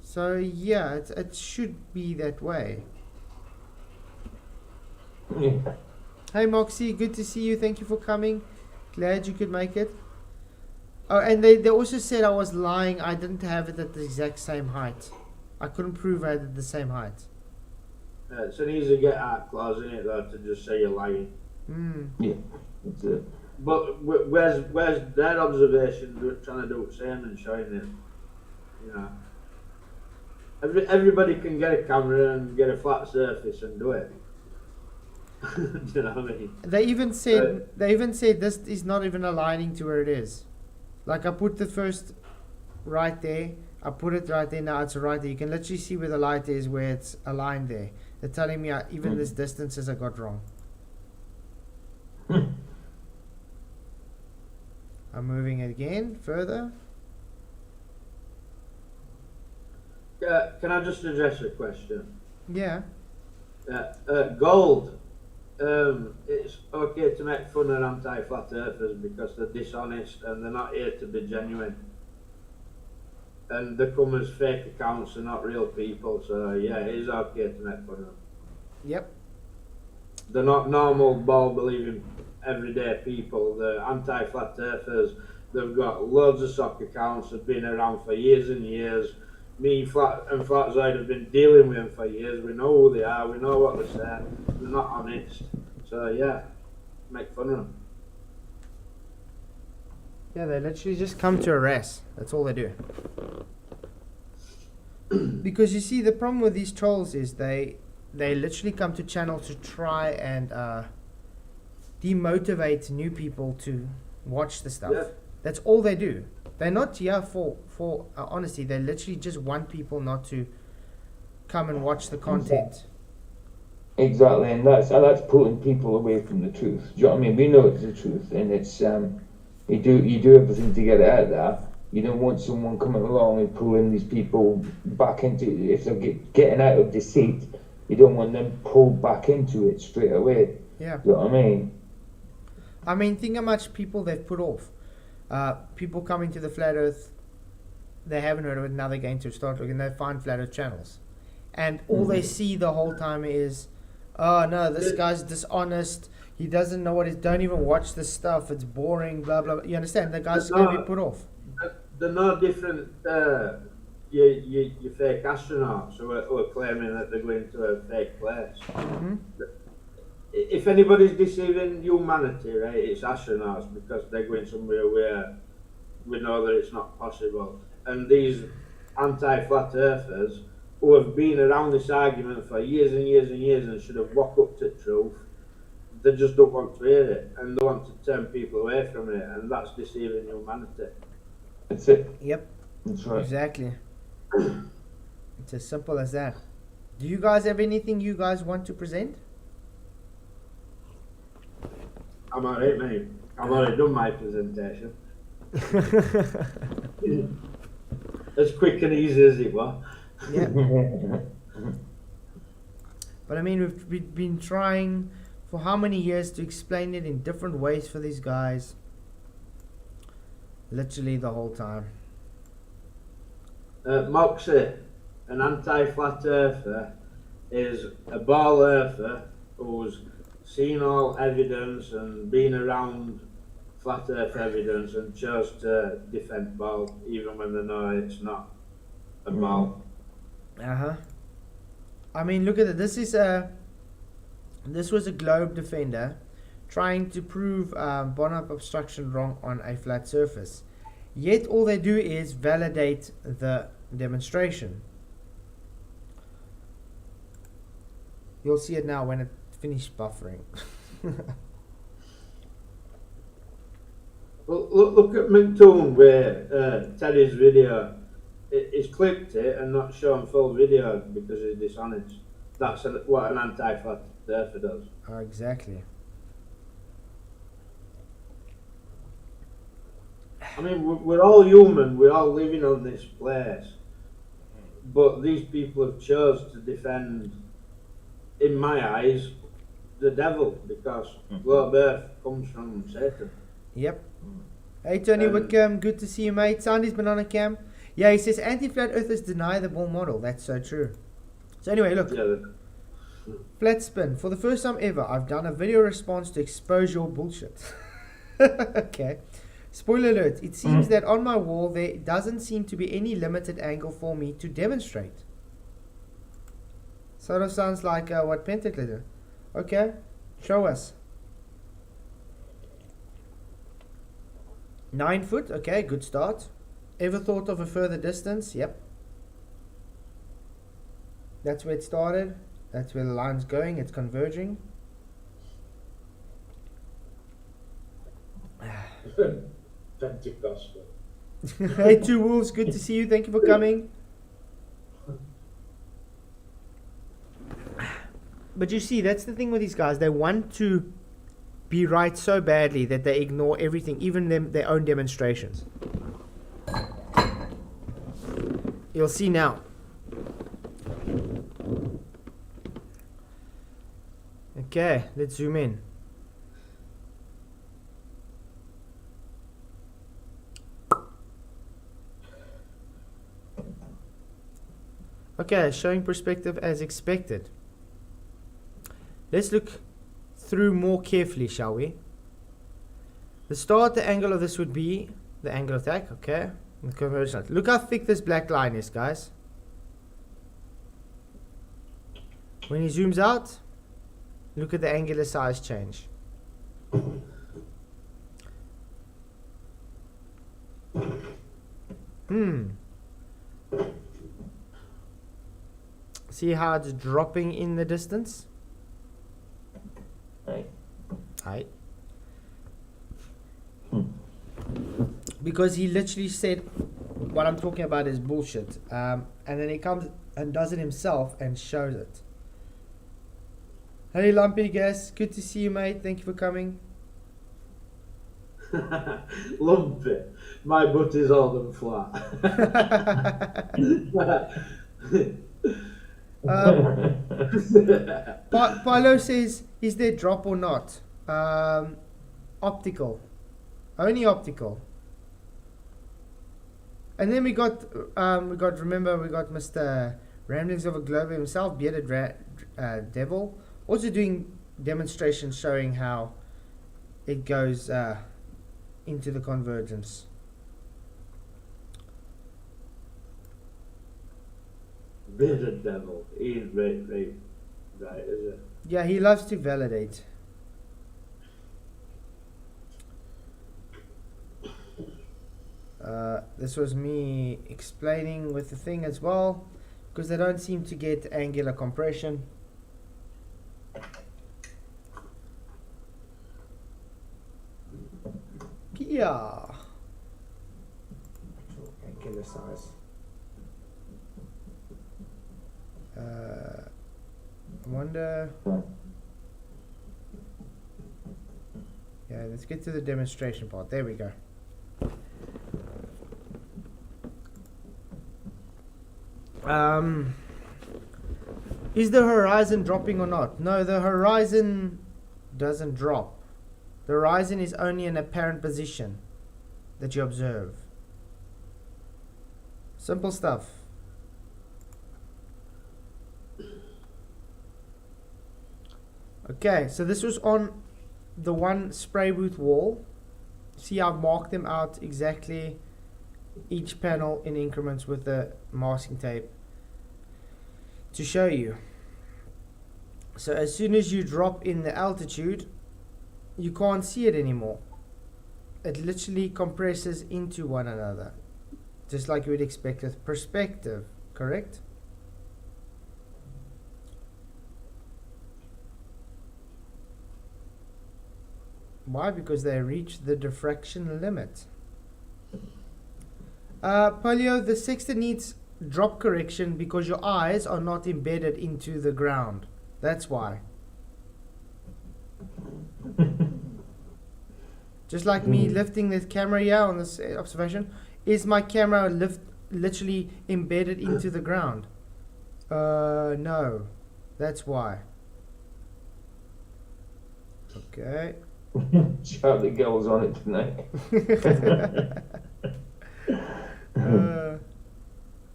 So yeah, it should be that way. Hey Moxie, good to see you. Thank you for coming. Glad you could make it. Oh, and they also said I was lying. I didn't have it at the exact same height. I couldn't prove I had the same height. It's an easy get out clause, isn't it, though, to just say you're lying. Yeah, that's it. But where's their observation trying to do the same and showing it? You know, everybody can get a camera and get a flat surface and do it. Do you know what I mean? They even said this is not even aligning to where it is. Like I put the first right there, I put it right there, now it's right there. You can literally see where the light is, where it's aligned there. They're telling me even this distances I got wrong. I'm moving it again further. Can I just address a question? Yeah. Gold. It's okay to make fun of anti-flat earthers because they're dishonest and they're not here to be genuine. and they come as fake accounts and not real people. So yeah, it is okay to make fun of them. Yep. They're not normal ball-believing everyday people. They're anti-flat earthers. They've got loads of sock accounts. They've been around for years and years. Me and Flatzoid have been dealing with them for years. We know who they are. We know what they say. They're not honest. So yeah, make fun of them. Yeah, they literally just come to harass. That's all they do. Because you see, the problem with these trolls is they literally come to channel to try and demotivate new people to watch the stuff. Yeah. That's all they do. They're not here for honesty. They literally just want people not to come and watch the content. Exactly, and that's pulling people away from the truth. Do you know what I mean? We know it's the truth, and it's you do everything to get it out there. You don't want someone coming along and pulling these people back into, if they're getting out of deceit, you don't want them pulled back into it straight away. Yeah. Do you know what I mean? I mean, think how much people they've put off. People coming to the Flat Earth, they haven't heard of it, now they're going to start looking, they find Flat Earth channels. And all they see the whole time is, oh no, this guy's dishonest, he doesn't know what he's, don't even watch this stuff, it's boring, blah, blah, blah. You understand? The guy's going to be put off. They're no different, your fake astronauts who are claiming that they're going to a fake place. Mm-hmm. If anybody's deceiving humanity, right, it's astronauts, because they're going somewhere where we know that it's not possible. And these anti-flat earthers who have been around this argument for years and years and years and should have woke up to truth, they just don't want to hear it, and they want to turn people away from it, and that's deceiving humanity. That's it. Yep. That's right. Exactly. It's as simple as that. Do you guys have anything you guys want to present? I'm alright, mate. I've already done my presentation. As quick and easy as it was. Yeah. But I mean, we've been trying for how many years to explain it in different ways for these guys. Literally the whole time. Moxie, an anti-flat earther, is a ball earther who's seen all evidence and been around flat earth evidence and chose to defend ball even when they know it's not a ball. Uh-huh. I mean, look at it. This was a globe defender trying to prove bottom-up obstruction wrong on a flat surface. Yet all they do is validate the demonstration. You'll see it now when it finishes buffering. Well, look at McToon where Teddy's video, he's clipped it and not shown full video because he's dishonest. That's what an anti-flat earther does. Oh, exactly. I mean, we're all human, we're all living on this place, but these people have chose to defend, in my eyes, the devil, because globe Earth comes from Satan. Yep. Hey Tony Wickham, good to see you, mate. Sandy's Banana Cam. Yeah, he says anti-flat earthers deny the Bohr model. That's so true. So anyway, look. Yeah, Flat spin. For the first time ever, I've done a video response to expose your bullshit. Okay. Spoiler alert. It seems that on my wall there doesn't seem to be any limited angle for me to demonstrate. Sort of sounds like what Pentacle did. Okay. Show us. 9 foot. Okay, good start. Ever thought of a further distance? Yep. That's where it started. That's where the line's going. It's converging. Pentecostal. Hey, Two Wolves, good to see you. Thank you for coming. But you see, that's the thing with these guys. They want to be right so badly that they ignore everything, even their own demonstrations. You'll see now. Okay, let's zoom in. Okay, showing perspective as expected. Let's look through more carefully, shall we? The angle of this would be the angle of attack, okay? The convergence. Look how thick this black line is, guys. When he zooms out, look at the angular size change. See how it's dropping in the distance? Right. Right. Because he literally said what I'm talking about is bullshit. And then he comes and does it himself and shows it. Hey Lumpy Gas, good to see you, mate. Thank you for coming. Lumpy, my butt is all them flat. Paulo says, is there drop or not? Optical. Only optical. And then we got Mr. Ramblings of a Globe himself, Bearded Devil, also doing demonstrations showing how it goes into the convergence. Bearded Devil, he's right, is it? Yeah, he loves to validate. This was me explaining with the thing as well, because they don't seem to get angular compression. Yeah. Angular size. I wonder. Yeah, let's get to the demonstration part. There we go. Is the horizon dropping or not? No, the horizon doesn't drop. The horizon is only an apparent position that you observe. Simple stuff. Okay, so this was on the one spray booth wall. See, I've marked them out exactly, each panel in increments with the masking tape to show you. So as soon as you drop in the altitude, you can't see it anymore. It literally compresses into one another, just like you would expect with perspective, correct? Why? Because they reach the diffraction limit. Polio, the sextant needs drop correction because your eyes are not embedded into the ground. That's why. Just like me lifting the camera here on this observation, is my camera literally embedded into the ground? No. That's why. Okay. Charlie Girl's on it tonight.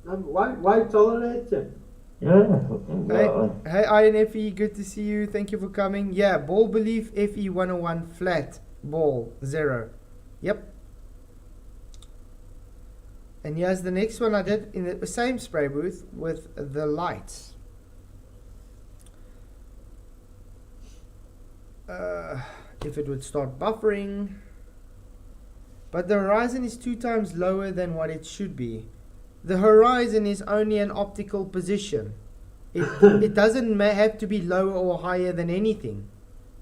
Why tolerate him? Yeah, exactly. Hey INFE, good to see you. Thank you for coming. Yeah, ball belief FE 101 flat ball 0. Yep. And here's the next one I did in the same spray booth with the lights. If it would start buffering. But the horizon is 2 times lower than what it should be. The horizon is only an optical position. It doesn't have to be lower or higher than anything.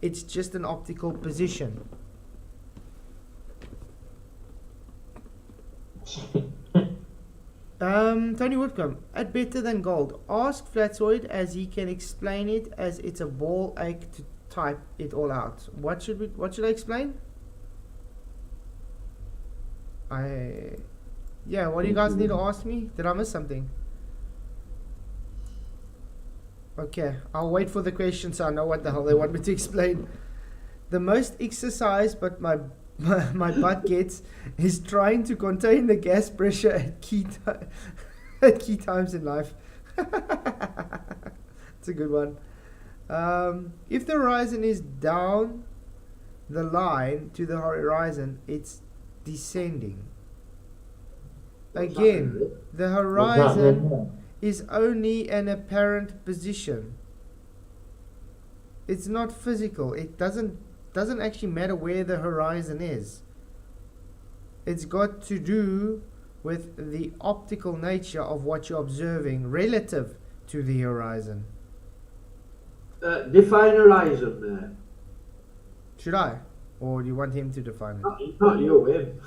It's just an optical position. Tony Woodcomb, at Better Than Gold, ask Flatzoid as he can explain it as it's a ball ache to type it all out. What should I explain? Yeah, what do you guys need to ask me? Did I miss something? Okay, I'll wait for the question so I know what the hell they want me to explain. The most exercise but my butt gets is trying to contain the gas pressure at key times in life. It's a good one. If the horizon is down the line to the horizon, it's descending. Again, the horizon is only an apparent position. It's not physical. It doesn't actually matter where the horizon is. It's got to do with the optical nature of what you're observing relative to the horizon. Define horizon there. Should I? Or do you want him to define it? Not you, him.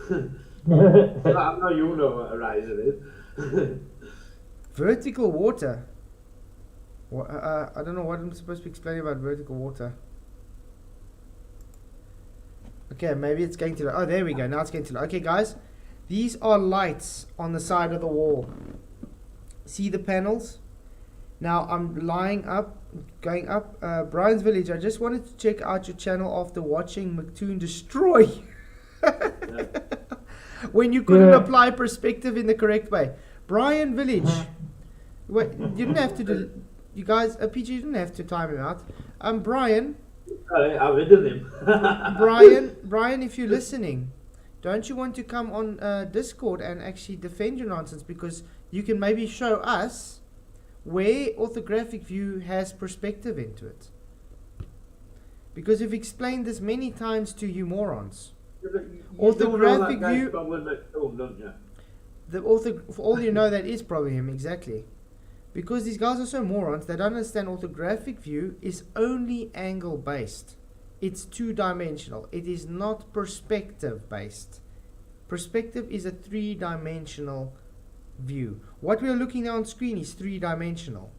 I know you know what horizon is. Vertical water. I don't know what I'm supposed to explain about vertical water. Okay, maybe it's going to... Oh, there we go. Now it's going to... Okay, guys. These are lights on the side of the wall. See the panels? Now, I'm going up. Brian's Village, I just wanted to check out your channel after watching McToon destroy. When you couldn't apply perspective in the correct way. Brian Village. Wait, you didn't have to do... You guys, PG, you didn't have to time him out. Brian... I've hidden him. Brian, if you're listening, don't you want to come on Discord and actually defend your nonsense? Because you can maybe show us where orthographic view has perspective into it. Because we've explained this many times to you morons. Orthographic view... Don't you? The author, for all you know, that is probably him, exactly. Because these guys are so morons, they don't understand orthographic view is only angle based. It's two-dimensional. It is not perspective based. Perspective is a three-dimensional view. What we are looking at on screen is three-dimensional.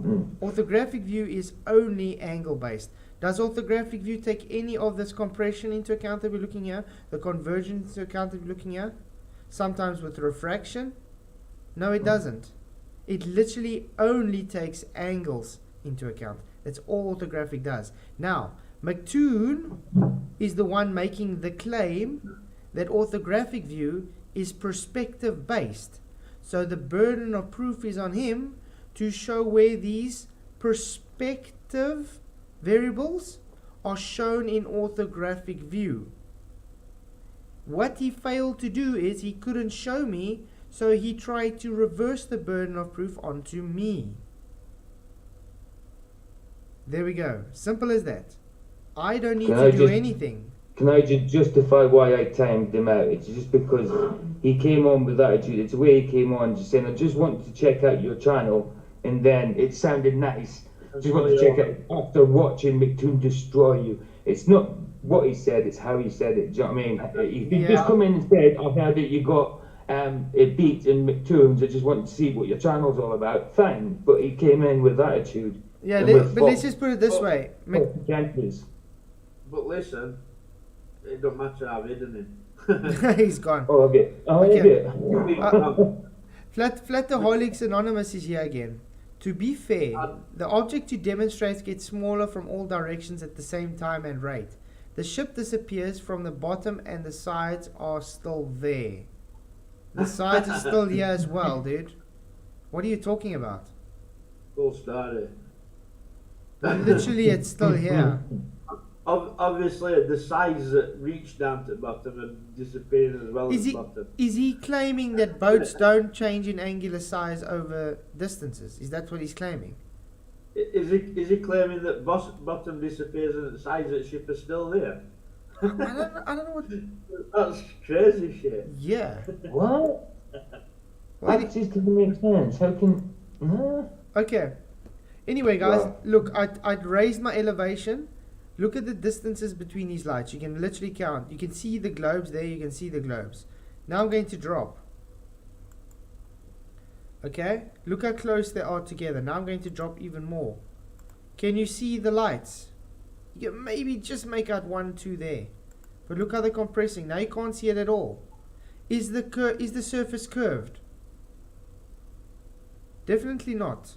Orthographic view is only angle based. Does orthographic view take any of this compression into account that we're looking at? The convergence into account that we're looking at? Sometimes with refraction? No, it doesn't. It literally only takes angles into account. That's all orthographic does. Now, McToon is the one making the claim that orthographic view is perspective based. So the burden of proof is on him to show where these perspective variables are shown in orthographic view. What he failed to do is he couldn't show me, so he tried to reverse the burden of proof onto me. There we go. Simple as that. I don't need to do anything. Can I just justify why I timed him out? It's just because he came on with attitude. It's the way he came on, just saying, I just want to check out your channel, and then it sounded nice. Just want to check out after watching McToon destroy you. It's not what he said, it's how he said it. Do you know what I mean? If you just come in and said, I've heard that you got a beat in McToon's, I just want to see what your channel's all about, fine. But he came in with attitude. Yeah, but let's just put it this way. But listen, it don't matter, I've hidden him. He's gone. Oh, okay. Flataholics Anonymous is here again. To be fair, the object you demonstrate gets smaller from all directions at the same time and rate. The ship disappears from the bottom and the sides are still there. The sides are still here as well, dude. What are you talking about? Full started. Literally, it's still here. Obviously, the sides that reach down to the bottom have disappeared as well as the bottom. Is he claiming that boats don't change in angular size over distances? Is that what he's claiming? Is he claiming that bottom disappears and the sides of the ship are still there? I don't know what... That's crazy shit. Yeah. What? That just doesn't make sense. How can... No. Okay. Anyway, guys, look, I'd raised my elevation. Look at the distances between these lights. You can literally count. You can see the globes there. You can see the globes. Now I'm going to drop. Okay? Look how close they are together. Now I'm going to drop even more. Can you see the lights? You can maybe just make out 1, 2 there. But look how they're compressing. Now you can't see it at all. Is the surface curved? Definitely not.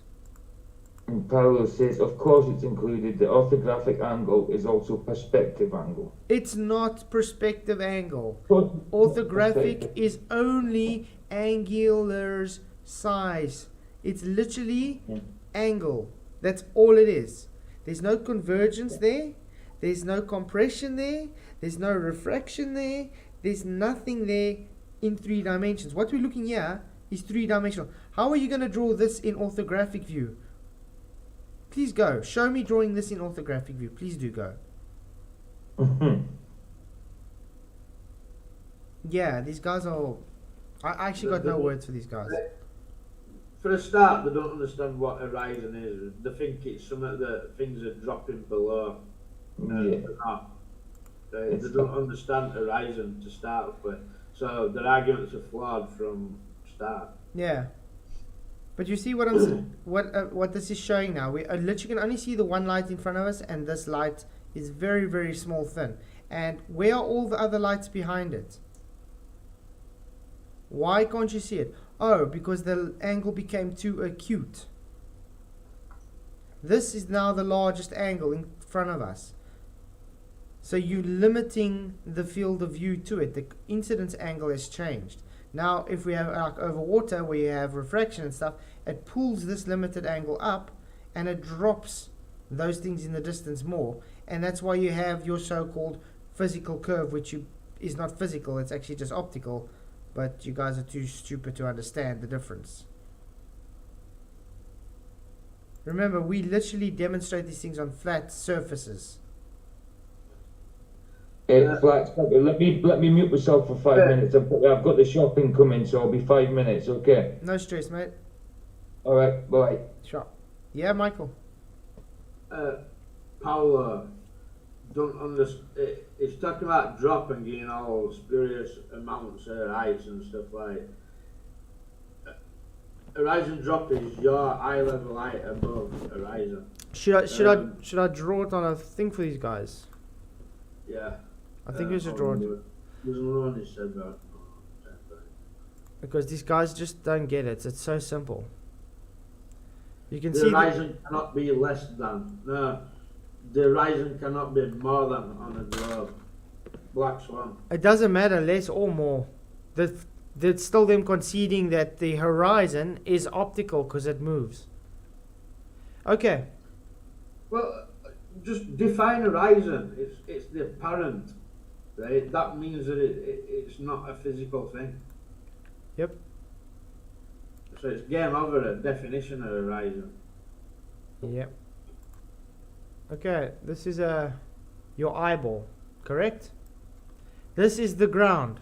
And Paolo says, of course it's included. The orthographic angle is also perspective angle. It's not perspective angle. Orthographic is only angular size. It's literally Yeah. angle. That's all it is. There's no convergence there. There's no compression there. There's no refraction there. There's nothing there in 3 dimensions. What we're looking here is 3-dimensional. How are you going to draw this in orthographic view? Please go. Show me drawing this in orthographic view. Please do go. Yeah, these guys are... I actually got no words for these guys. For a start, they don't understand what a horizon is. They think it's something that things are dropping below. Yeah. They're not. They don't understand horizon to start with. So their arguments are flawed from start. Yeah. But you see what I'm what this is showing now? We literally can only see the one light in front of us, and this light is very, very small, thin. And where are all the other lights behind it? Why can't you see it? Oh, because the angle became too acute. This is now the largest angle in front of us. So you're limiting the field of view to it. The incidence angle has changed. Now, if we have like over water where you have refraction and stuff, it pulls this limited angle up and it drops those things in the distance more. And that's why you have your so-called physical curve, which is not physical, it's actually just optical. But you guys are too stupid to understand the difference. Remember, we literally demonstrate these things on flat surfaces. Flat. Let me mute myself for 5 minutes. I've got the shopping coming, so I'll be 5 minutes. Okay. No stress, mate. All right. Bye. Sure. Yeah, Michael. Paolo don't understand. It's talking about drop and getting all spurious amounts of heights and stuff like. Horizon drop is your eye level height above horizon. Should I draw it on a thing for these guys? Yeah. I think we should draw it. There's another one that said that. Because these guys just don't get it. It's so simple. You can The see horizon cannot be less than. No. The horizon cannot be more than on a globe. Black swan. it doesn't matter less or more. That's still them conceding that the horizon is optical because it moves. Okay. Well, just define horizon. It's the apparent, right? That means that it's not a physical thing. Yep. So it's game over a definition of horizon. Yep. Okay, this is your eyeball, correct? This is the ground.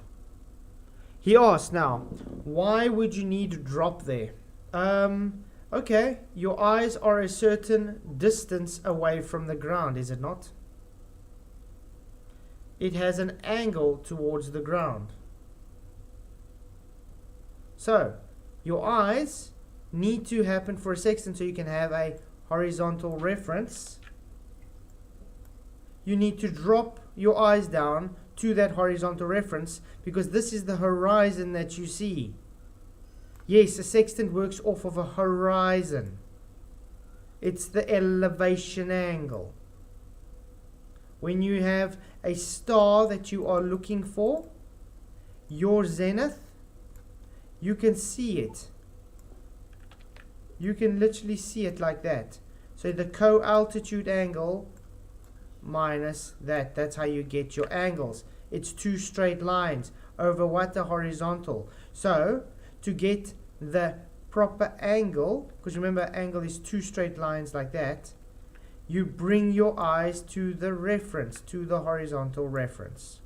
He asks now, why would you need to drop there? Okay, your eyes are a certain distance away from the ground, is it not? It has an angle towards the ground. So, your eyes need to happen for a sextant so you can have a horizontal reference. You need to drop your eyes down to that horizontal reference because this is the horizon that you see. Yes, a sextant works off of a horizon. It's the elevation angle. When you have a star that you are looking for, your zenith, you can see it. You can literally see it like that. So the co-altitude angle minus that. That's how you get your angles. It's two straight lines over what? The horizontal. So to get the proper angle, because remember angle is two straight lines like that, you bring your eyes to the reference, to the horizontal reference.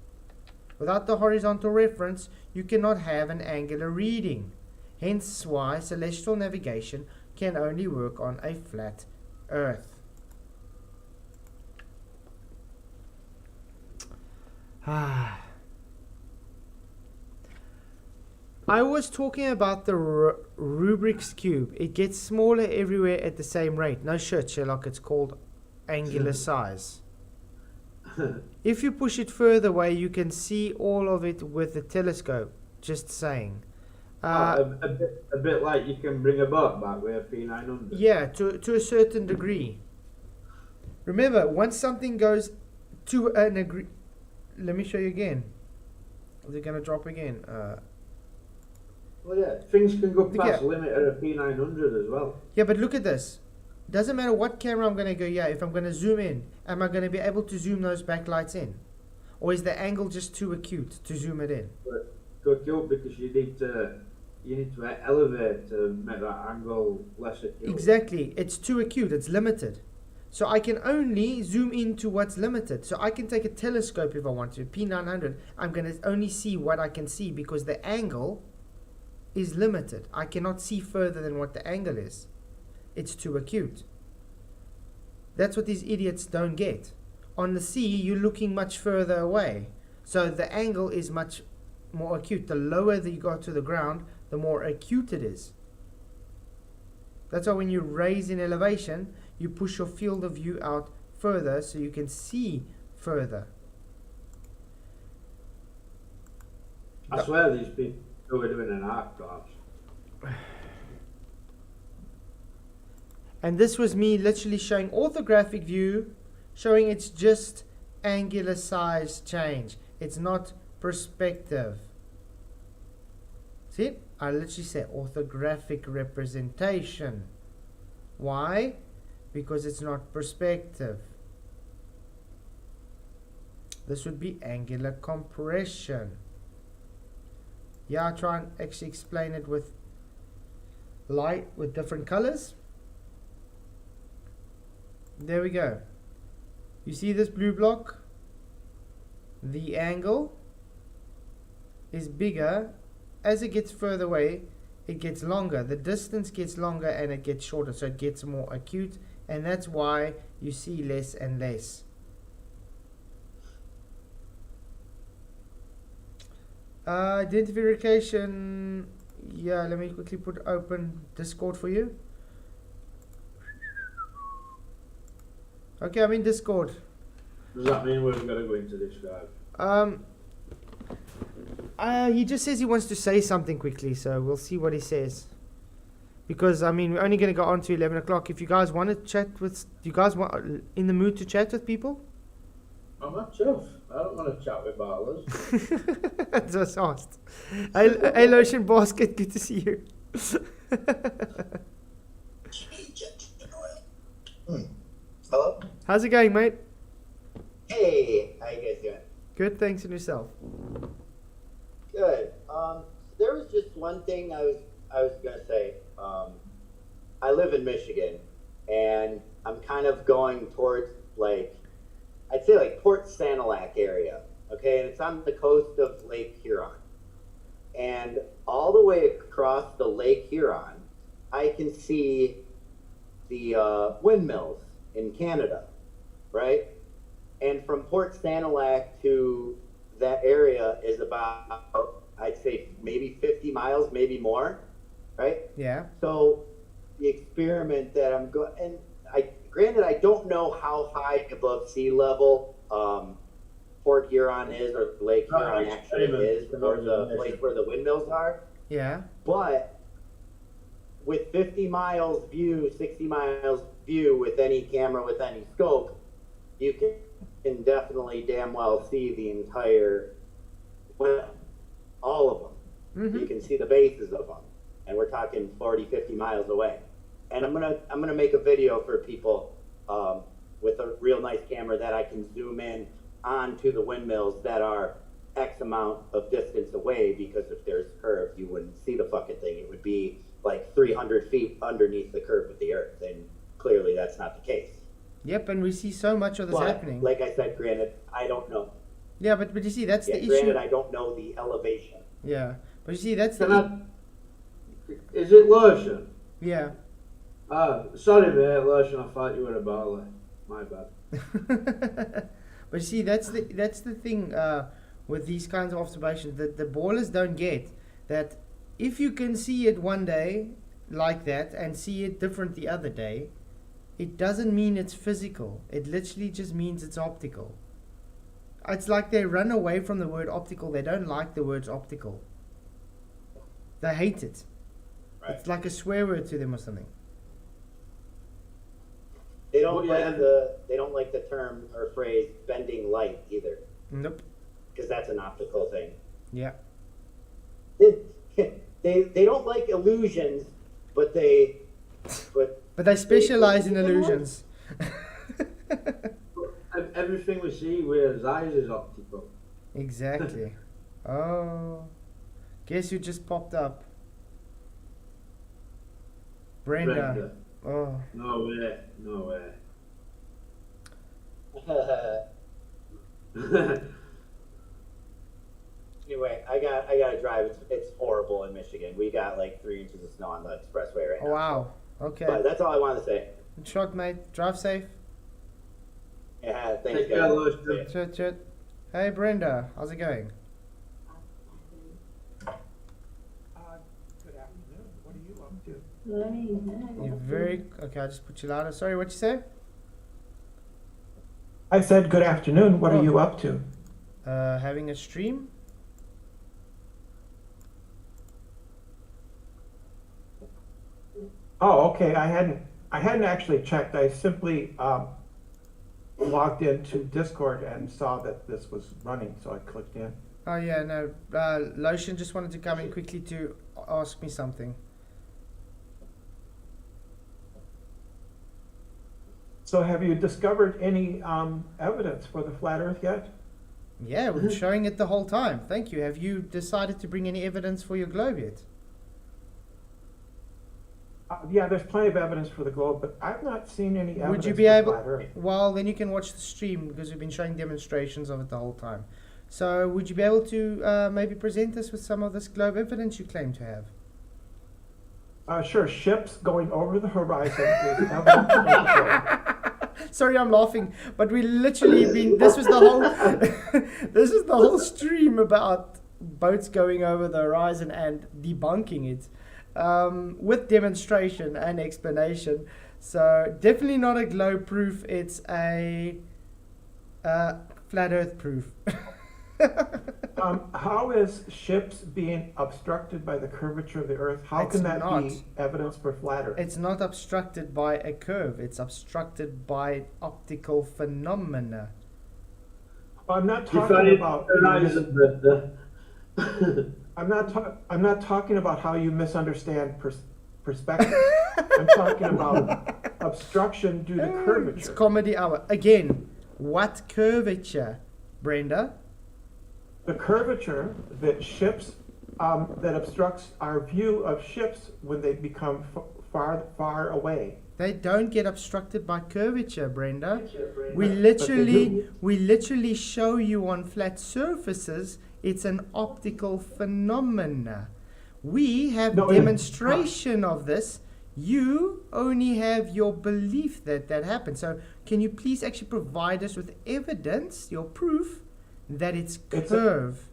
Without the horizontal reference, you cannot have an angular reading. Hence why celestial navigation can only work on a flat Earth. I was talking about the Rubik's Cube. It gets smaller everywhere at the same rate. No shit, Sherlock, it's called angular size. If you push it further away, you can see all of it with the telescope. Just saying. A bit like you can bring a boat back with a P900. Yeah, to a certain degree. Remember, once something goes to an degree... Let me show you again. Is it going to drop again? Well, yeah, things can go past Yeah. limit at a P900 as well. Yeah, but look at this. Doesn't matter what camera I'm going to go, yeah, if I'm going to zoom in, am I going to be able to zoom those backlights in? Or is the angle just too acute to zoom it in? But go acute because you need to elevate to make that angle less acute. Exactly. It's too acute. It's limited. So I can only zoom into what's limited. So I can take a telescope if I want to. P900, I'm going to only see what I can see because the angle is limited. I cannot see further than what the angle is. It's too acute. That's what these idiots don't get. On the sea, you're looking much further away. So the angle is much more acute. The lower that you go to the ground, the more acute it is. That's why when you raise in elevation, you push your field of view out further so you can see further. I swear these people who are doing an art class. And this was me literally showing orthographic view, showing it's just angular size change. It's not perspective. See? I literally say orthographic representation. Why? Because it's not perspective. This would be angular compression. Yeah, I'll try and actually explain it with light, with different colors. There we go. You see this blue block? The angle is bigger. As it gets further away, it gets longer. The distance gets longer and it gets shorter, so it gets more acute, and that's why you see less and less. Identification. Yeah, let me quickly put open Discord for you. Okay, I'm in Discord. Does that mean we're going to go into Discord? He just says he wants to say something quickly, so we'll see what he says. Because, I mean, we're only going to go on to 11 o'clock. If you guys want to chat with... You guys want in the mood to chat with people? I'm not tough. I don't want to chat with ballers. Just asked. Hey, Lotion Basket, good to see you. Hello? How's it going, mate? Hey, how you guys doing? Good, thanks, and yourself. Good. There was just one thing I was gonna say. I live in Michigan, and I'm kind of going towards I'd say Port Sanilac area. Okay, and it's on the coast of Lake Huron, and all the way across the Lake Huron, I can see the windmills in Canada, right? And from Port Sanilac to that area is about, I'd say, maybe 50 miles, maybe more, right? Yeah. So the experiment that I'm going, and granted, I don't know how high above sea level Port Huron is, or Lake Huron actually is, or the place where the windmills are. Yeah. But with 50 miles view, 60 miles view with any camera, with any scope, you can definitely damn well see the entire, all of them. Mm-hmm. You can see the bases of them, and we're talking 40, 50 miles away. And I'm gonna make a video for people with a real nice camera that I can zoom in onto the windmills that are X amount of distance away, because if there's curves, you wouldn't see the fucking thing. It would be like 300 feet underneath the curve of the earth, and clearly that's not the case. Yep, and we see so much of this happening. Like I said, granted, I don't know. Yeah, but you see, that's the issue. Granted, I don't know the elevation. Yeah, but you see, that's Is it Lotion? Yeah. Sorry mate, Lotion, I thought you were a baller. My bad. But you see, that's the thing with these kinds of observations that the ballers don't get. That if you can see it one day like that and see it different the other day, it doesn't mean it's physical. It literally just means it's optical. It's like they run away from the word optical. They don't like the words optical. They hate it. Right. It's like a swear word to them or something. They don't they don't like the term or phrase bending light either. Nope. Because that's an optical thing. Yeah. they don't like illusions, but they specialize in illusions. Everything we see with his eyes is optical. Exactly. Oh, guess who just popped up? Brenda. Oh, No way. No way. Anyway, I gotta drive. It's horrible in Michigan. We got like 3 inches of snow on the expressway right oh now. wow. Okay. But that's all I wanted to say. Good shot, mate. Drive safe. Yeah, thanks, Take care, guys. Lewis. Yeah. Chut, chut. Hey, Brenda. How's it going? Good afternoon. What are you up to? You're very... Okay, I'll just put you louder. Sorry, what'd you say? I said good afternoon. What Oh. are you up to? Having a stream? Oh, okay. I hadn't actually checked. I simply logged into Discord and saw that this was running, so I clicked in. Oh, yeah, no. Lotion just wanted to come in quickly to ask me something. So have you discovered any evidence for the flat Earth yet? Yeah, we've been showing it the whole time. Thank you. Have you decided to bring any evidence for your globe yet? Yeah, there's plenty of evidence for the globe, but I've not seen any evidence Would you be for able... flat Earth. Well, then you can watch the stream because we've been showing demonstrations of it the whole time. So would you be able to maybe present us with some of this globe evidence you claim to have? Sure, ships going over the horizon is evidence for the globe. Sorry, I'm laughing, but we literally been. This was the whole. This is the whole stream about boats going over the horizon and debunking it, with demonstration and explanation. So definitely not a globe proof. It's a flat Earth proof. How is ships being obstructed by the curvature of the Earth? How It's can that not. be evidence for flat Earth? It's not obstructed by a curve. It's obstructed by optical phenomena. I'm not You talking find it about. horizon, Brenda. I'm not talking about how you misunderstand perspective. I'm talking about obstruction due to It's curvature. comedy hour again. What curvature, Brenda? The curvature that ships that obstructs our view of ships when they become far away. They don't get obstructed by curvature, Brenda. We But they literally show you on flat surfaces. It's an optical phenomena. We have No, it is demonstration of this. You only have your belief that that happened. So can you please actually provide us with evidence, your proof, that it's curve?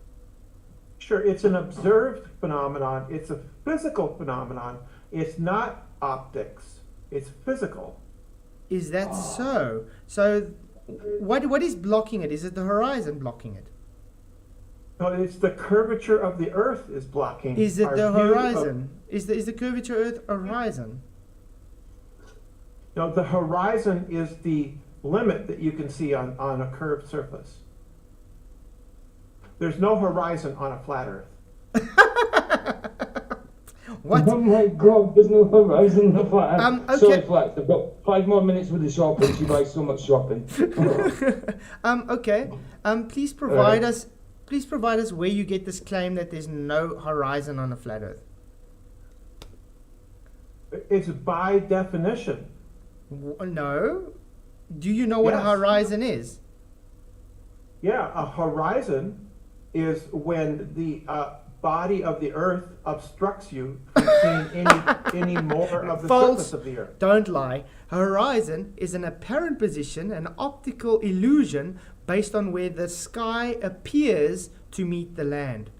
Sure, it's an observed phenomenon. It's a physical phenomenon. It's not optics. It's physical. Is that so? So what is blocking it? Is it the horizon blocking it? No, it's the curvature of the Earth is blocking. Is it our the view of- horizon? Is the curvature Earth a horizon? No, the horizon is the limit that you can see on a curved surface. There's no horizon on a flat Earth. What? Oh my God, there's no horizon in the flat. Okay. Sorry, Flex, I've got 5 more minutes with the shopping. She buys so much shopping. Okay. Please provide us. Please provide us where you get this claim that there's no horizon on a flat Earth. It's by definition. No. Do you know what a Yes. horizon is? Yeah, a horizon is when the body of the Earth obstructs you from seeing any more of the False. surface of the Earth. Don't lie. A horizon is an apparent position, an optical illusion based on where the sky appears to meet the land.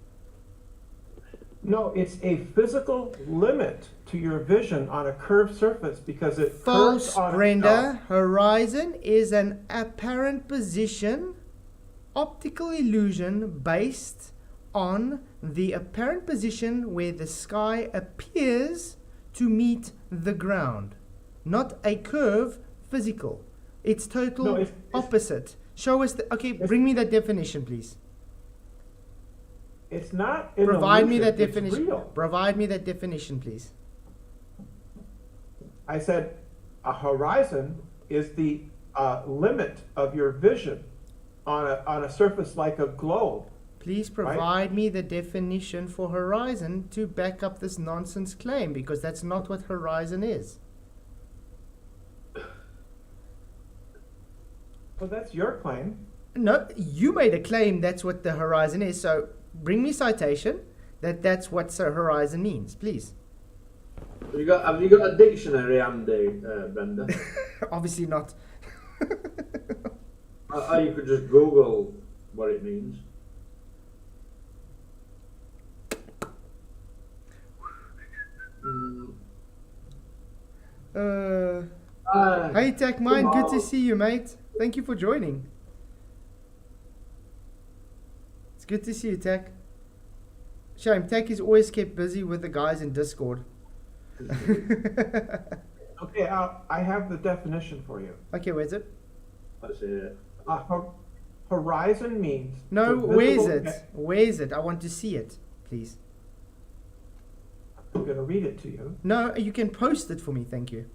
No, it's a physical limit to your vision on a curved surface because it False, curves on Brenda. itself. Horizon is an apparent position, optical illusion based on the apparent position where the sky appears to meet the ground. Not a curve, physical. It's total No, it's- opposite. Show us the... Okay, bring me that definition, please. It's not an Provide me illusion, that it's definition. real. Provide me that definition, please. I said a horizon is the limit of your vision on a surface like a globe. Please provide me the definition for horizon to back up this nonsense claim, because that's not what horizon is. Well, that's your claim. No, you made a claim that's what the horizon is, so bring me citation that's what the horizon means, please. Have you got a dictionary handy, Brenda? Obviously not. Or you could just Google what it means. Hey Tech Mine, come good to on. see you, mate. Thank you for joining. It's good to see you, Tech. Shame, Tech is always kept busy with the guys in Discord. Okay, I have the definition for you. Okay, where's it? Let's see it. Horizon means No, the where's visible it? Where's it? I want to see it, please. I'm going to read it to you. No, you can post it for me, thank you.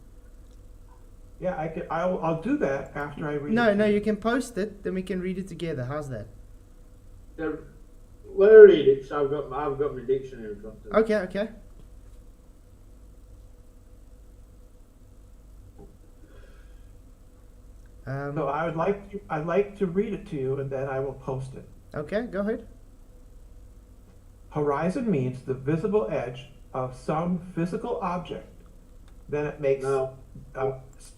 Yeah, I can. I'll do that after I read. No, it no, to you can post it, then we can read it together. How's that? Let me read it, so I've got my dictionary in front of me. Okay, okay. So I'd like to read it to you, and then I will post it. Okay, go ahead. Horizon means the visible edge of some physical object. Then it makes No.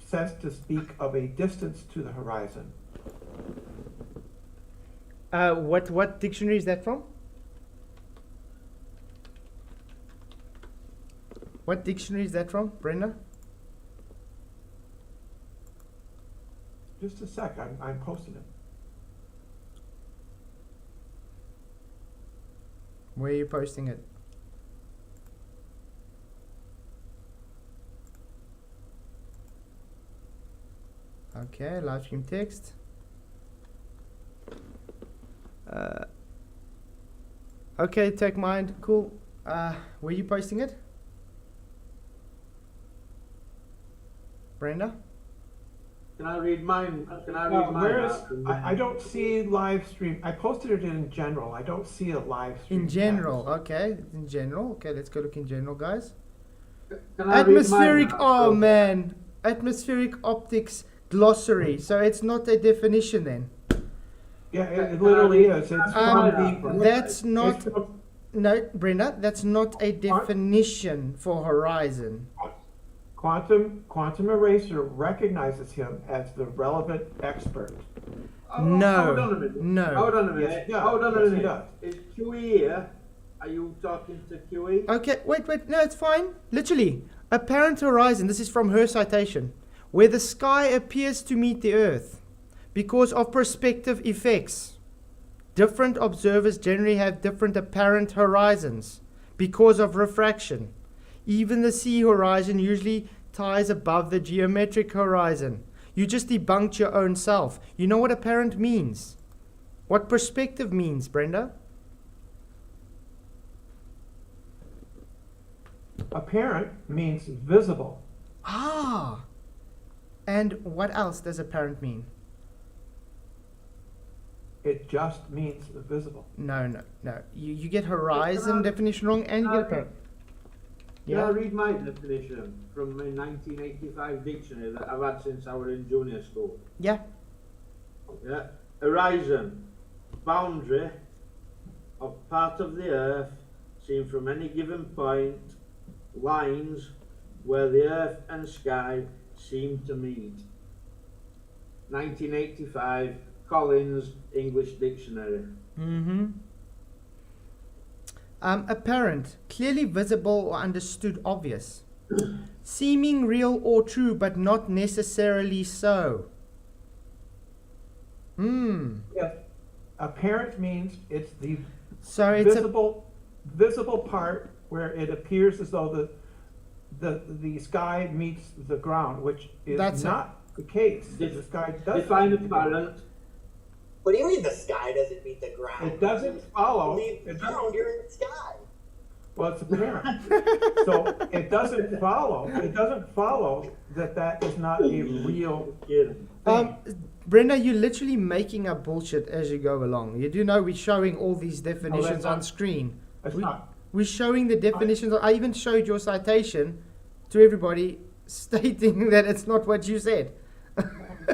sense to speak of a distance to the horizon. What dictionary is that from? What dictionary is that from, Brenda? Just a sec, I'm posting it. Where are you posting it? Okay, live stream text. Okay, Tech Mind, cool. Where are you posting it? Brenda? Can I read mine? Can I read mine? Where is, out? I don't see live stream. I posted it in general. I don't see a live stream. In general, text. okay. In general, okay, let's go look in general, guys. Can I read Atmospheric, mine? oh man. Atmospheric optics glossary. So it's not a definition then. Yeah, it Can I literally read- is. It's Um, from the. That's not, it's from- no, Brenda, that's not a definition for horizon. Quantum Eraser recognizes him as the relevant expert. Oh, No, Hold on a minute. no. Hold on a Yes, minute. he does. Hold on a Yes, he minute. does. Is QE here? Are you talking to QE? Okay, wait, no, it's fine. Literally, apparent horizon, this is from her citation, where the sky appears to meet the earth because of perspective effects. Different observers generally have different apparent horizons because of refraction. Even the sea horizon usually ties above the geometric horizon. You just debunked your own self. You know what apparent means? What perspective means, Brenda? Apparent means visible. Ah! And what else does apparent mean? It just means visible. No. You get horizon definition wrong and you get apparent. Can I Yeah. read my definition from my 1985 dictionary that I've had since I was in junior school? Yeah. Yeah. Horizon, boundary of part of the earth seen from any given point, lines where the earth and sky seem to meet. 1985, Collins English Dictionary. Mm-hmm. Apparent, clearly visible or understood obvious. Seeming real or true, but not necessarily so. Yes. Apparent means it's the So it's visible part where it appears as though the sky meets the ground, which is That's not the case. Def- The sky does Define meet the ground. apparent. What do you mean the sky doesn't meet the ground? It doesn't follow. Leave the ground, you're in the sky. Well, it's apparent. So it doesn't follow. It doesn't follow that is not a real thing. Brenda, you're literally making up bullshit as you go along. You do know we're showing all these definitions on screen. It's not. We're showing the definitions. I even showed your citation to everybody stating that it's not what you said.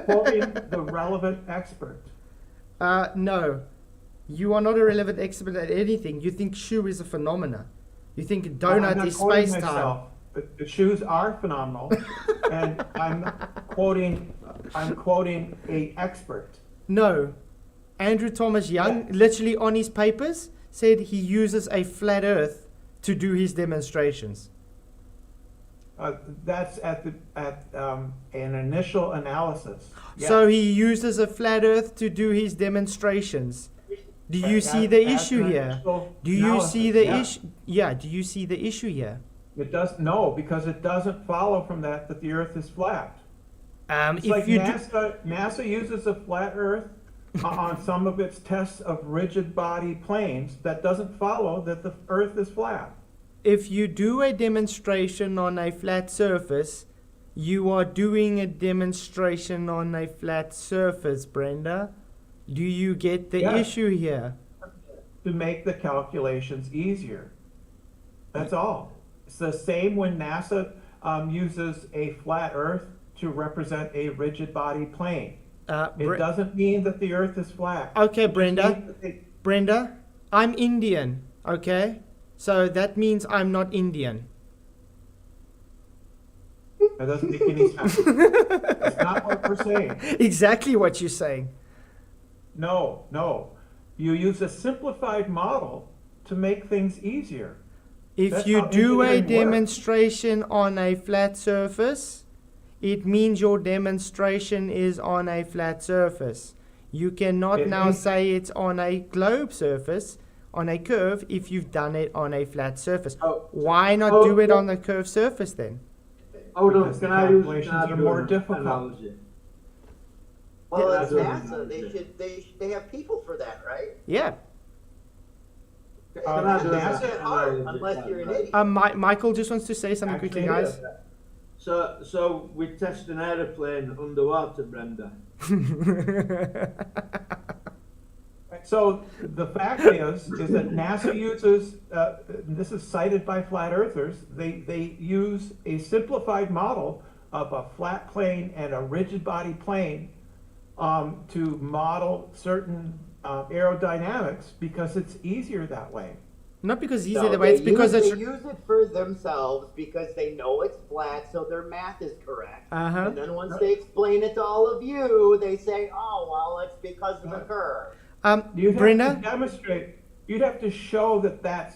Quoting the relevant expert. No, you are not a relevant expert at anything. You think shoe is a phenomena. You think I'm donut not is quoting space time. myself. The shoes are phenomenal, and I'm quoting a expert. No, Andrew Thomas Young, literally on his papers, said he uses a flat Earth to do his demonstrations. That's at an initial analysis. Yes. So he uses a flat Earth to do his demonstrations. Do you see the issue here? Do you see the issue? Yeah. Do you see the issue here? It does no, because it doesn't follow from that the Earth is flat. It's If like you NASA uses a flat Earth on some of its tests of rigid body planes. That doesn't follow that the Earth is flat. if you do a demonstration on a flat surface, you are doing a demonstration on a flat surface, Brenda. Do you get the Yes. issue here? To make the calculations easier. That's all. It's the same when NASA uses a flat Earth to represent a rigid body plane. It doesn't mean that the Earth is flat. Okay, It just Brenda. means that they- Brenda, I'm Indian, okay? So that means I'm not Indian. That doesn't make any sense. That's not what we're saying. Exactly what you're saying. No, no. You use a simplified model to make things easier. If That's you how do a engineering works. demonstration on a flat surface, it means your demonstration is on a flat surface. You cannot It now means- say it's on a globe surface, on a curve, if you've done it on a flat surface. Oh. Why not Oh, do it oh. on a curved surface then? Hold on, Because the can I use calculations are another more difficult. analogy? Well, Yeah, it's that's NASA. They have people for that, right? Yeah. Can I do NASA that can't hard analogy? unless you're an idiot. Michael just wants to say something quickly, Actually, guys. So we test an aeroplane underwater, Brenda. So the fact is that NASA uses, this is cited by flat earthers, they use a simplified model of a flat plane and a rigid body plane to model certain aerodynamics because it's easier that way. Not because he's No, the way, it's because they it's. use it for themselves because they know it's flat, so their math is correct. Uh-huh. And then once they explain it to all of you, they say, "Oh, well, it's because of the curve." You'd Brenda? have to demonstrate, you'd have to show that's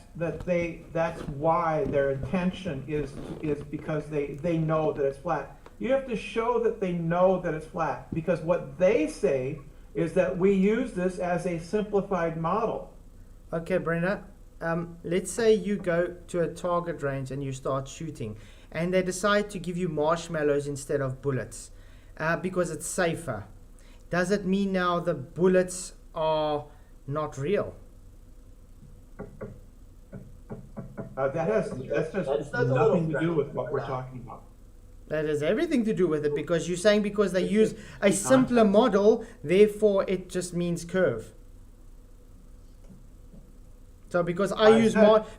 why their intention is because they know that it's flat. You have to show that they know that it's flat because what they say is that we use this as a simplified model. Okay, Brenda. Let's say you go to a target range and you start shooting, and they decide to give you marshmallows instead of bullets because it's safer. Does it mean now the bullets are not real? That's just That's a little nothing to do stretch. with what we're talking about. That has everything to do with it because you're saying because they use a simpler model, therefore it just means curve. So because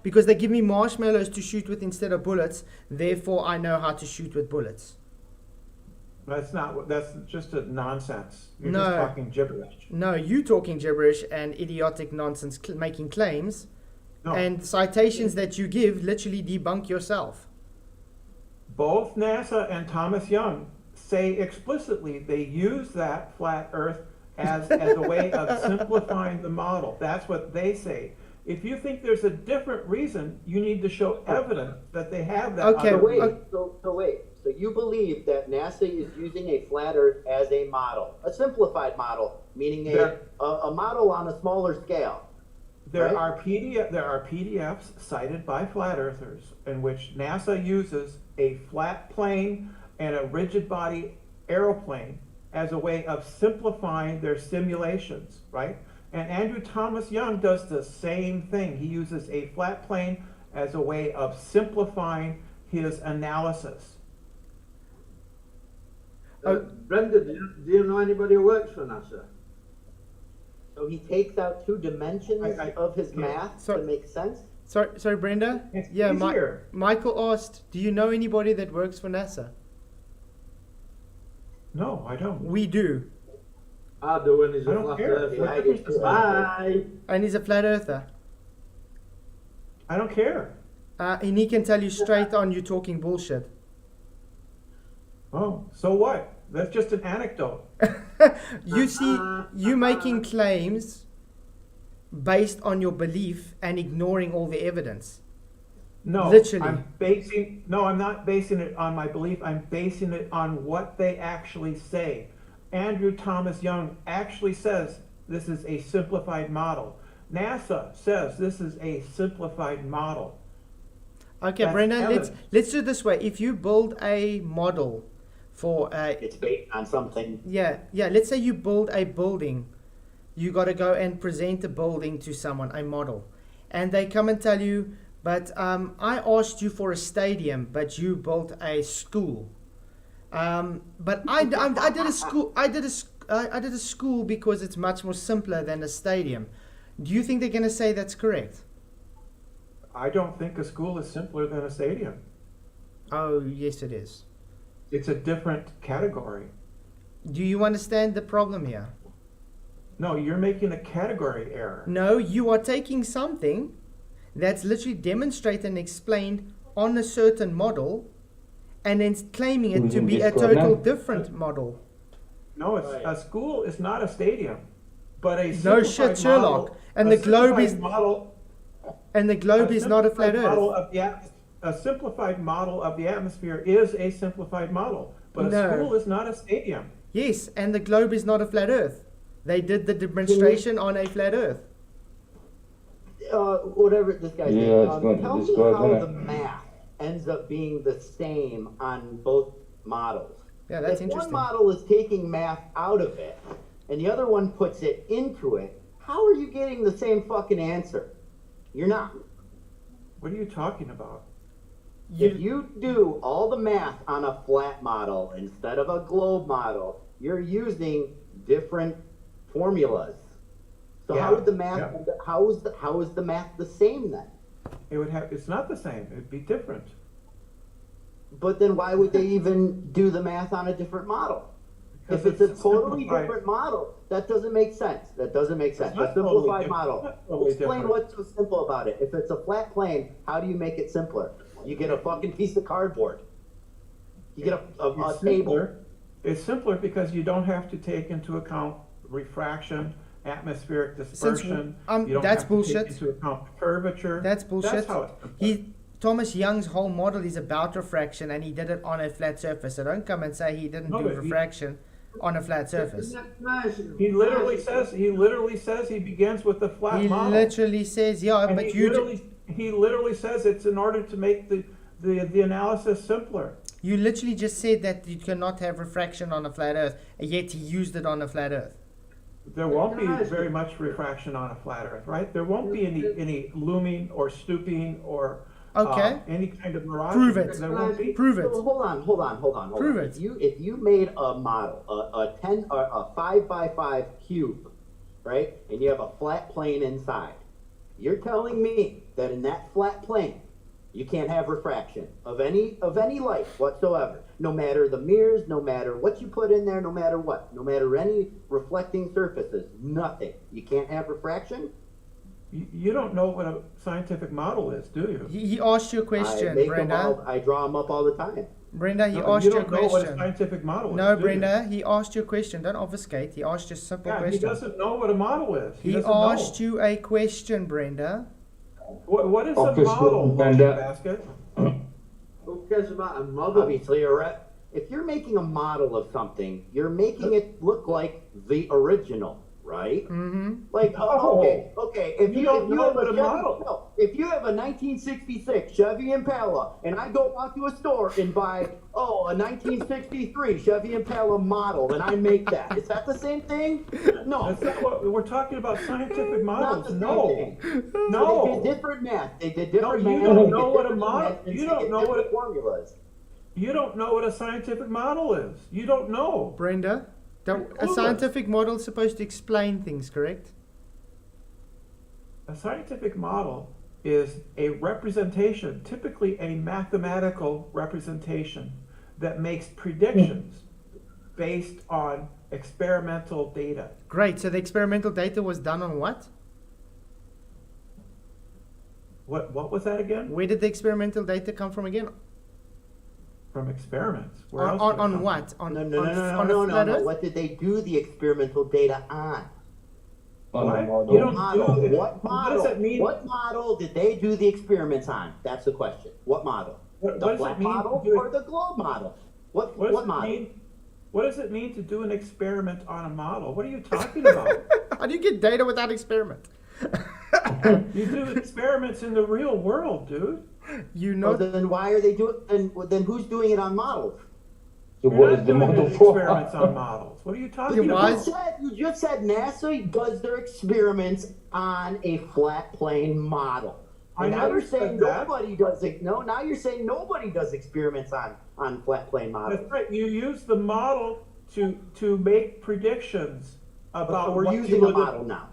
because they give me marshmallows to shoot with instead of bullets, therefore I know how to shoot with bullets. That's just a nonsense. You're No. just talking gibberish. No, you talking gibberish and idiotic nonsense, making claims, No. and citations that you give literally debunk yourself. Both NASA and Thomas Young say explicitly they use that flat Earth as a way of simplifying the model. That's what they say. If you think there's a different reason, you need to show evidence that they have that. Okay, other Wait, reason. wait. So you believe that NASA is using a flat Earth as a model, a simplified model, meaning a model on a smaller scale. There Right? are PDFs cited by flat earthers in which NASA uses a flat plane and a rigid body aeroplane as a way of simplifying their simulations, right? And Andrew Thomas Young does the same thing. He uses a flat plane as a way of simplifying his analysis. Brenda, do you know anybody who works for NASA? So he takes out two dimensions of his yeah. math So- to make sense? Sorry, Brenda? It's Yeah, easier. Michael asked, do you know anybody that works for NASA? No, I don't. We do. I do, and he's I a don't flat care. earther. Yeah, I do too. Bye. And he's a flat earther. I don't care. And he can tell you straight on you talking bullshit. Oh, so what? That's just an anecdote. You see, you making claims based on your belief and ignoring all the evidence. No, Literally. I'm not basing it on my belief. I'm basing it on what they actually say. Andrew Thomas Young actually says this is a simplified model. NASA says this is a simplified model. Okay, That's Brenda, evidence. let's do it this way. If you build a model for It's based on something. yeah, let's say you build a building, you got to go and present a building to someone, a model, and they come and tell you, but I asked you for a stadium, but you built a school. But I did a school. I did a school because it's much more simpler than a stadium. Do you think they're going to say that's correct? I don't think a school is simpler than a stadium. Oh, yes, it is. It's a different category. Do you understand the problem here? No, you're making a category error. No, you are taking something that's literally demonstrated and explained on a certain model and then claiming it to be a total different model. No, a school is not a stadium, but a No simplified shit, Sherlock. model- And a the globe simplified is model. and the globe is not a flat simplified model earth. of the a simplified model of the atmosphere is a simplified model, but a No. school is not a stadium. Yes, and the globe is not a flat earth. They did the demonstration on a flat earth. Whatever this guy Yeah, said. it's going to Tell me describe how it. the math ends up being the same on both models. Yeah, that's If interesting. one model is taking math out of it and the other one puts it into it, how are you getting the same fucking answer? You're not. What are you talking about? If you do all the math on a flat model instead of a globe model, you're using different formulas. So Yeah, how would the math? yeah. How is the math the same then? It's not the same. It'd be different. But then why would they even do the math on a different model? Because If it's a it's totally simplified. different model, that doesn't make sense. That doesn't make sense. not A totally simplified different. model. It's not totally Explain different. what's so simple about it. If it's a flat plane, how do you make it simpler? You get a fucking piece of cardboard. You get a It's table. simpler. It's simpler because you don't have to take into account refraction, atmospheric dispersion. You don't that's have to bullshit. take into account curvature. That's bullshit. That's how it's Thomas Young's whole model is about refraction, and he did it on a flat surface. So don't come and say he didn't No, do but he- refraction on a flat surface. He literally says he begins with a flat He model. literally says, yeah, And but he literally says it's in order to make the analysis simpler. you literally just said that you cannot have refraction on a flat Earth, and yet he used it on a flat Earth. There won't be very much refraction on a flat Earth, right? There won't be any looming or stooping or Okay. any kind of mirage. Prove it. There won't be. Prove it. So hold on. Prove it. If you made a model, a 5x5 cube, right, and you have a flat plane inside, you're telling me that in that flat plane you can't have refraction of any light whatsoever, no matter the mirrors, no matter what you put in there, no matter any reflecting surfaces, nothing. You can't have refraction. You don't know what a scientific model is, do you? He asked you a question, Brenda. I draw them up all the time. Brenda, he No, asked you you a don't know what a question. scientific model No, is, do you? Brenda, he asked you a question. Don't obfuscate. He asked you a simple Yeah, he question. doesn't know what a model is. He doesn't know. asked you a question, Brenda. What is a Office model, Brenda. basket? Who cares about a model? Obviously, you're right. If you're making a model of something, you're making it look like the original, right? Mm-hmm. Like, okay. If You you don't know have what a a Chevy, model- no, if you have a 1966 Chevy Impala, and I go out to a store and buy a 1963 Chevy Impala model, and I make that, is that the same thing? No, That's not what we're talking about. Scientific not models. the same No, thing. So they no. did different math. They did different No, you math. don't they know did what a different model- measurements, you they don't did know what different a- formulas. You don't know what a scientific model is. You don't know. Brenda, a clueless. scientific model is supposed to explain things, correct? A scientific model is a representation, typically a mathematical representation, that makes predictions based on experimental data. Great. So the experimental data was done on what? What was that again? Where did the experimental data come from again? From experiments. Where On, else on, did it on come what? On, No, on, no, on a flat Earth? What did they do the experimental data on? On What? a model. You don't Model. do it. What model? What does it mean? What model did they do the experiments on? That's the question. What model? What The does it flat mean model to do it- or the globe model? What What does it model? mean? What does it mean to do an experiment on a model? What are you talking about? How do you get data without experiment? You do experiments in the real world, dude. You No, know, then why are they doing? Then who's doing it on models? So You're what not is the doing model any for? experiments on models. What are you talking Yeah, You why about? is- just said NASA does their experiments on a flat plane model. I And now never you're saying said that. nobody does it. No, now you're saying nobody does experiments on flat plane models. That's right. You use the model to make predictions about But we're what using you a would- model now.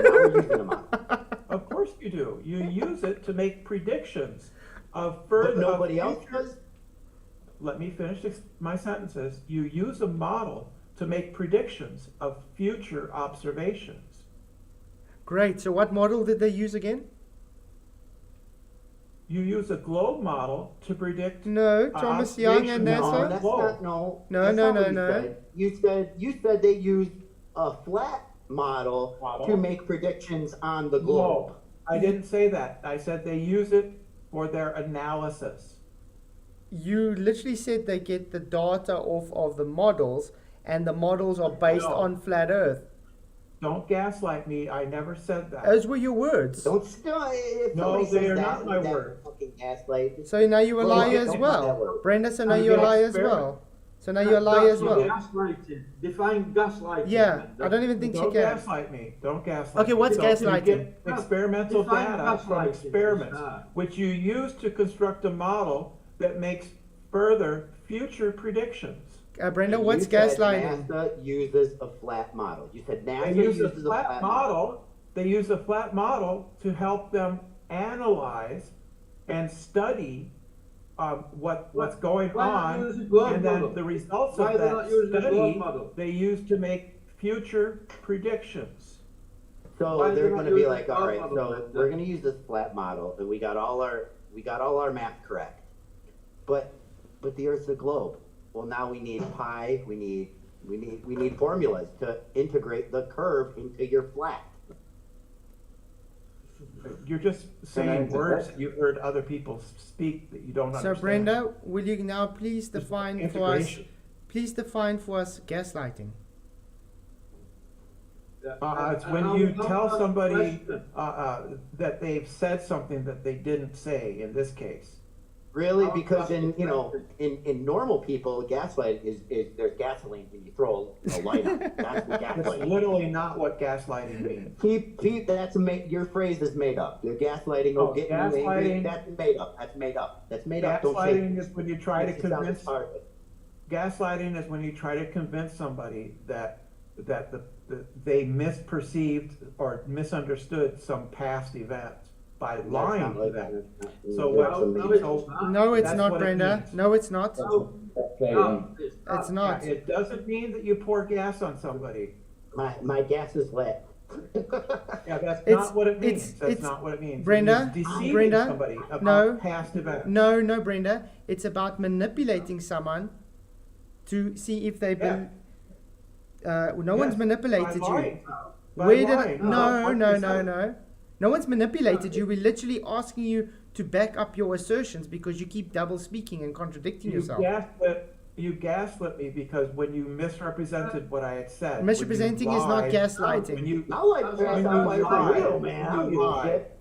Now we're using a model. Of course you do. You use it to make predictions of But further. nobody of else future- does. Let me finish my sentences. You use a model to make predictions of future observations. great. So what model did they use again? You use a globe model to predict. No, Thomas Young and observation No, NASA. that's Whoa. not. No. No, that's no, not what no, you no. said. You said they used a flat model to make predictions on the globe. No, I didn't say that. I said they use it for their analysis. You literally said they get the data off of the models, and the models are based No. on flat Earth. Don't gaslight me. I never said that. Those were your words. Don't. If No, somebody they says are that, not my that words. Fucking gaslight. So now you're a Well, liar don't as use that well. word. Brenda, so now I'm you're a the liar as experiment. well. So now you're a liar as well. Gaslighting. Define gaslighting. Yeah, Brenda. I don't even think she Don't can. gaslight me. Don't gaslight Okay, me. what's So gaslighting? You get experimental Define data from gaslighting, experiments, start. which you use to construct a model that makes further future predictions. Brenda, And what's you said gaslighting? NASA uses a flat model. You said NASA They use a uses flat model. They use a flat model to help them analyze and study what's going Why not on, use a globe and then model? the results Why of they not that using a globe study model? they use to make future predictions. So Why is they're it not going to be using like, a all flat right, model so then? we're going to use this flat model, and we got all our math correct, but the Earth's a globe. Well, now we need pi. We need formulas to integrate the curve into your flat. You're just saying words you heard other people speak that you don't So understand. Brenda, will you now please define for us? Integration. Please define for us gaslighting. It's when you tell somebody that they've said something that they didn't say. In this case, Really, I'll because question in normal people, gaslight is there's gasoline when you throw a light on. That's what that's gaslighting. literally not what gaslighting means. Keep that's your phrase is made up. Your gaslighting Oh, will get you angry. gaslighting- That's made up. That's made up. That's made up. Don't say Gaslighting is when you try to Makes it sound convince. retarded. Gaslighting is when you try to convince somebody that they misperceived or misunderstood some past event by lying That's to not them. like- So that's what? amazing. So No, it's That's not, what it Brenda. means. No, it's not. It's not. it doesn't mean that you pour gas on somebody. My gas is lit. Yeah, that's It's- not what it means. it's- That's it's- not what it means. Brenda, It means deceiving Brenda, somebody about no. past events. No, no, Brenda. It's about manipulating someone to see if they Yeah. no one's Yes, manipulated by you. lying. By Where did lying no, about what no, you no, said. no. No one's manipulated you. We're literally asking you to back up your assertions because you keep double speaking and contradicting You yourself. gaslit You gaslit me because when you misrepresented what I had said. when you Misrepresenting is not lied, gaslighting. When you, I like When pass you out like lie, for real, man. I don't give a lie. shit.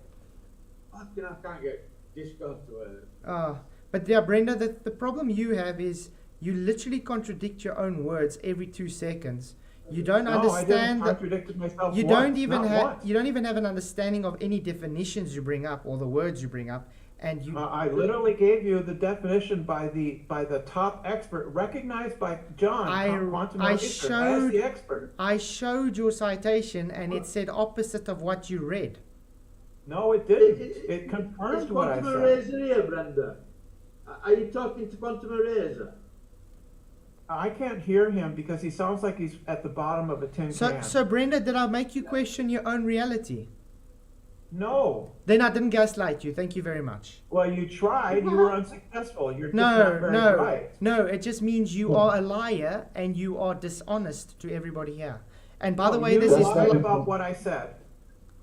Fucking, I can't get Discord to work. But yeah, Brenda, the problem you have is you literally contradict your own words every 2 seconds. You don't no, I didn't understand that. contradict myself You once, don't even not have once. you don't even have an understanding of any definitions you bring up or the words you bring up, and you I literally gave you the definition by the top expert, recognized by John, quantum I research, as showed the expert. I showed your citation and it said opposite of what you read. No, it didn't. It confirmed what I Quantum said. eraser here, Brenda. Are you talking to quantum eraser? I can't hear him because he sounds like he's at the bottom of a tin can. So Brenda, did I make you question your own reality? No. Then I didn't gaslight you. Thank you very much. Well, you tried. You were unsuccessful. You're just not very bright. No. It just means you are a liar and you are dishonest to everybody here. And by the way, you this is lied about what I said.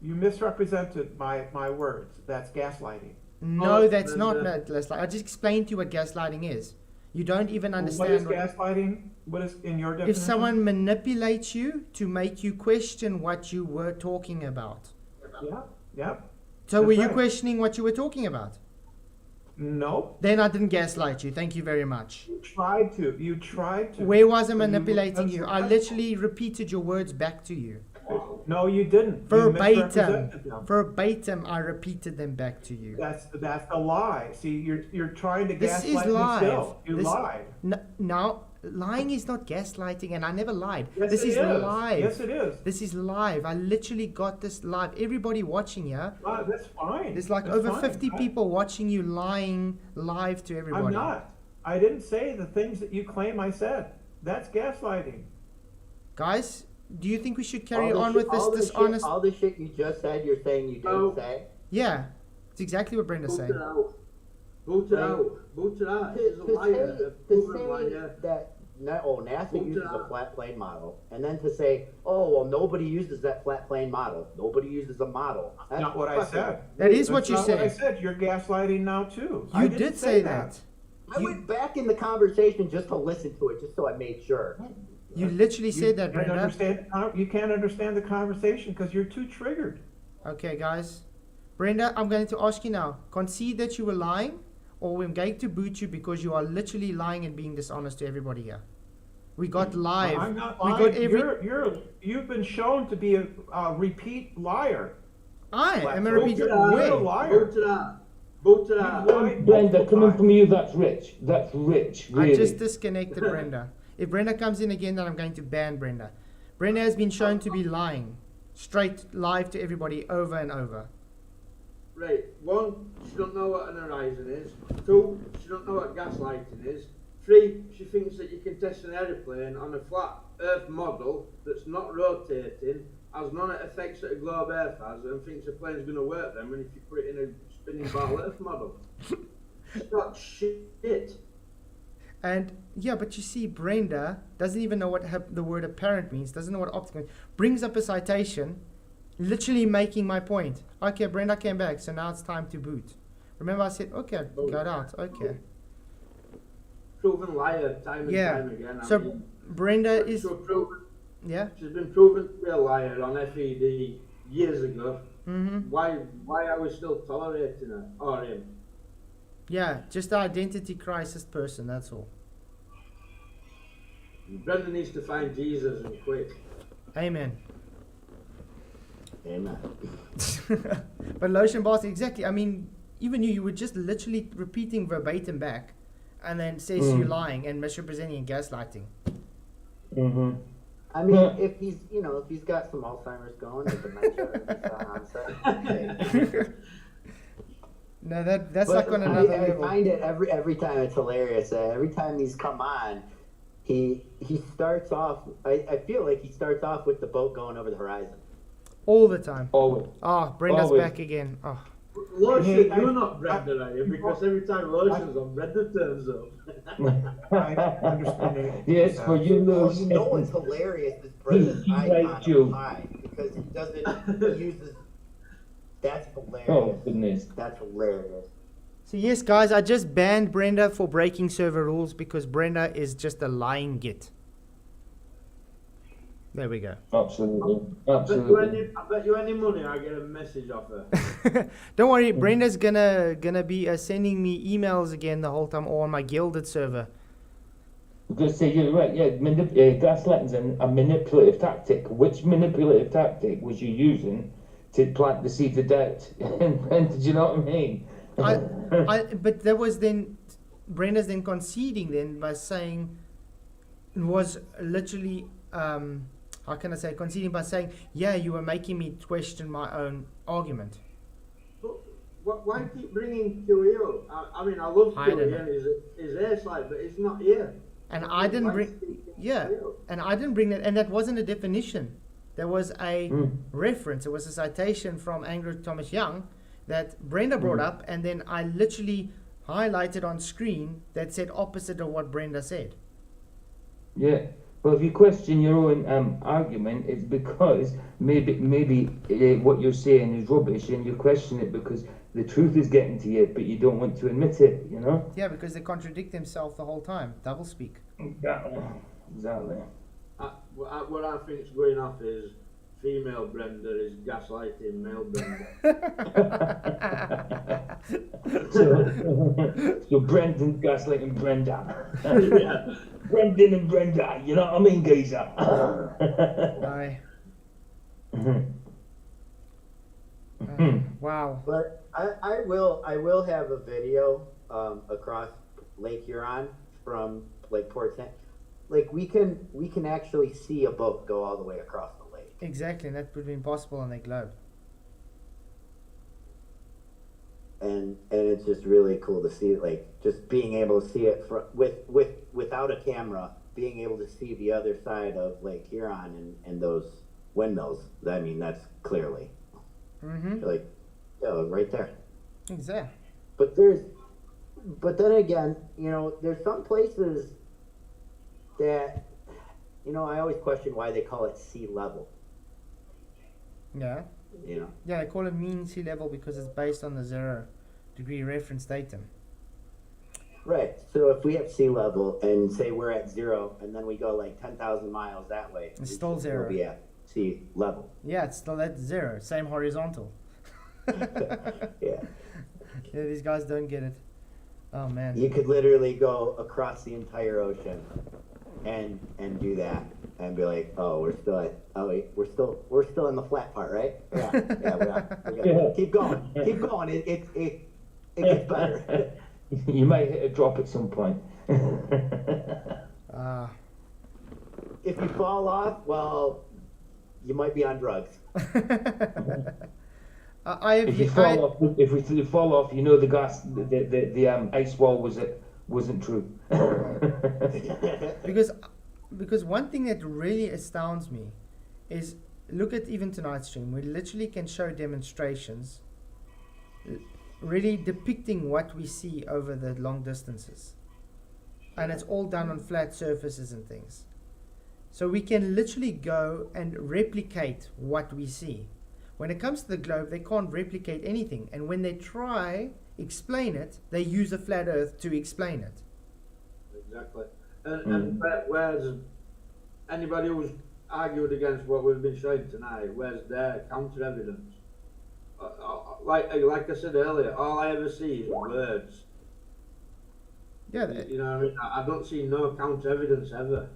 You misrepresented my words. That's gaslighting. no, that's not Brenda. gaslighting. I just explained to you what gaslighting is. You don't even What understand is gaslighting? What is in your definition? if someone manipulates you to make you question what you were talking about. Yeah. So That's were you right. questioning what you were talking about? No. Then I didn't gaslight you. Thank you very much. You tried to. You tried to. Where was I And you were manipulating you? I unsuccessful. literally repeated your words back to you. No, you didn't. You Verbatim. misrepresented them. Verbatim, I repeated them back to you. That's a lie. See, you're trying to This is gaslight me live. still. You This- lied. Now, lying is not gaslighting, and I never lied. Yes, This it is live. Yes, it is. This is live. I literally got this live. Everybody watching here, That's fine. there's like That's over fine. 50 people watching you lying live to everybody. I'm not. I didn't say the things that you claim I said. That's gaslighting. Guys, do you think we should carry All the on shit- with this all the dishonest? Shit, all the shit you just said, you're saying you didn't Oh. say. Yeah, it's exactly what Brenda's Boot saying. it out. Boot it Like, out. Boot it out. To She's a liar. say, A proven to say liar. that NASA Boot it uses a out. flat plane model, and then to say, oh well, nobody uses that flat plane model. Nobody uses a model. That's Not what I fucking- said. That is what That's you not what I said. said. You're gaslighting now too. I You didn't did say that. I went back in the conversation just to listen to it, just so I made sure. You literally said that, can't Brenda. you can't understand the conversation because you're too triggered. Okay, guys. Brenda, I'm going to ask you now. Concede that you were lying, or we're going to boot you because you are literally lying and being dishonest to everybody here. We got live. I'm not We lying. got every. You've been shown to be a repeat liar. I am a Boot repeat. it out. You're a Where? liar. Boot it out. Boot it out. You lied Brenda, multiple coming times. from you, that's rich. That's rich, really. I just disconnected Brenda. If Brenda comes in again, then I'm going to ban Brenda. Brenda has been shown to be lying. Straight live to everybody over and over. Right. One, she don't know what an horizon is. Two, she don't know what gaslighting is. Three, she thinks that you can test an aeroplane on a flat Earth model that's not rotating, has none of the effects that a globe Earth has, and thinks the plane's going to work then when if you put it in a spinning ball Earth model. Stop shit. And yeah, but you see, Brenda doesn't even know what the word apparent means, doesn't know what optical means, brings up a citation, literally making my point. Okay, Brenda came back, so now it's time to boot. Remember I said, okay, got out, okay. Proven liar time and Yeah, time again. I so mean, Brenda is, so proven, yeah, she's been proven to be a liar on FED years ago. mm-hmm. Why are we still tolerating her or him? Yeah, just an identity crisis person, that's all. Brenda needs to find Jesus and quit. Amen. Amen. But Lotion Boss, exactly, I mean, even you were just literally repeating verbatim back, and then says you're lying and misrepresenting and gaslighting. Mm-hmm. I mean, if he's got some Alzheimer's going or dementia onset. No, that's But like on another I level. find it every time it's hilarious. Every time these come on, he starts off. I feel like he starts off with the boat going over the horizon. All the time. Always. Oh, Brenda's Always. back again. Oh. Lotion, Hey, you're not Brenda, are you? Because every time Lotion's on, Brenda turns up. I understand it. Yes, for you, Well, Lewis. you know what's hilarious is Brenda's He icon liked you. of high because he doesn't he uses. That's hilarious. Oh, goodness. That's hilarious. So yes, guys, I just banned Brenda for breaking server rules because Brenda is just a lying git. There we go. Absolutely. I bet you any money I get a message off her. Don't worry, Brenda's gonna be sending me emails again the whole time, or on my gilded server. Because say you're right, yeah, gaslighting's a manipulative tactic. Which manipulative tactic was you using to plant the seeds of doubt? And do you know what I mean? But that was then Brenda's then conceding then by saying it was literally how can I say, conceding by saying, yeah, you were making me question my own argument. But why keep bringing QE up? I mean, I love QE and his air slide, but it's not here. And I didn't bring, and I didn't bring that, and that wasn't a definition. There was a reference. It was a citation from Anglo Thomas Young that Brenda brought up, and then I literally highlighted on screen that said opposite of what Brenda said. Yeah. Well, if you question your own argument, it's because maybe what you're saying is rubbish, and you question it because the truth is getting to you, but you don't want to admit it. You know? Yeah, because they contradict themselves the whole time. Double speak. Exactly. What I think is going off is female Brenda is gaslighting male Brenda. so Brendan's gaslighting Brenda. Yeah. Brendan and Brenda, you know what I mean, geezer? Aye. Wow. But I will have a video across Lake Huron from like Port St. Like we can actually see a boat go all the way across the lake. Exactly, and that would be impossible on that globe. And it's just really cool to see, like, just being able to see it without a camera, being able to see the other side of Lake Huron and those windmills. I mean, that's clearly like, right there. Exactly. But then again, you know, there's some places that, you know, I always question why they call it sea level. Yeah. You know. Yeah, they call it mean sea level because it's based on the 0 degree reference datum. Right. So if we have sea level and say we're at 0 and then we go like 10,000 miles that way, it's still 0. We'll be at sea level. Yeah, it's still at 0. Same horizontal. Yeah. Yeah, these guys don't get it. Oh man. You could literally go across the entire ocean and do that and be like, oh, we're still in the flat part, right? Yeah, we are. Keep going. It gets better. You might hit a drop at some point. If you fall off, well, you might be on drugs. If you fall off, you know the ice wall wasn't true. Because one thing that really astounds me is, look at even tonight's stream. We literally can show demonstrations really depicting what we see over the long distances, and it's all done on flat surfaces and things. So we can literally go and replicate what we see. When it comes to the globe, they can't replicate anything, and when they try explain it, they use a flat earth to explain it. Exactly. And where's anybody who's argued against what we've been showing tonight, where's their counter evidence? Like I said earlier, all I ever see is words. Yeah. You know what I mean? I don't see no counter evidence ever.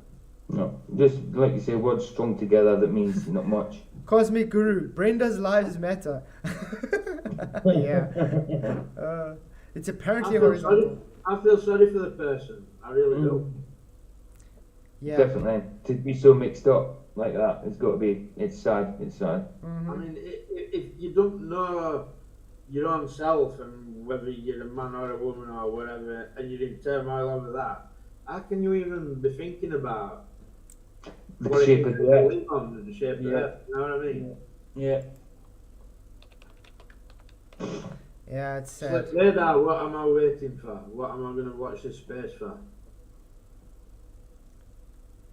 No, just like you say, words strung together that means not much. Cosmic Guru, Brenda's lives matter. Yeah. It's apparently horizontal. I feel sorry for the person. I really do. Yeah. Definitely. To be so mixed up like that, it's sad. Mm-hmm. I mean, if you don't know your own self and whether you're a man or a woman or whatever, and you're in turmoil over that, how can you even be thinking about the shape of the earth? The shape of the earth, you know what I mean? Yeah. Yeah, it's sad. Like, radar, what am I waiting for? What am I going to watch this space for?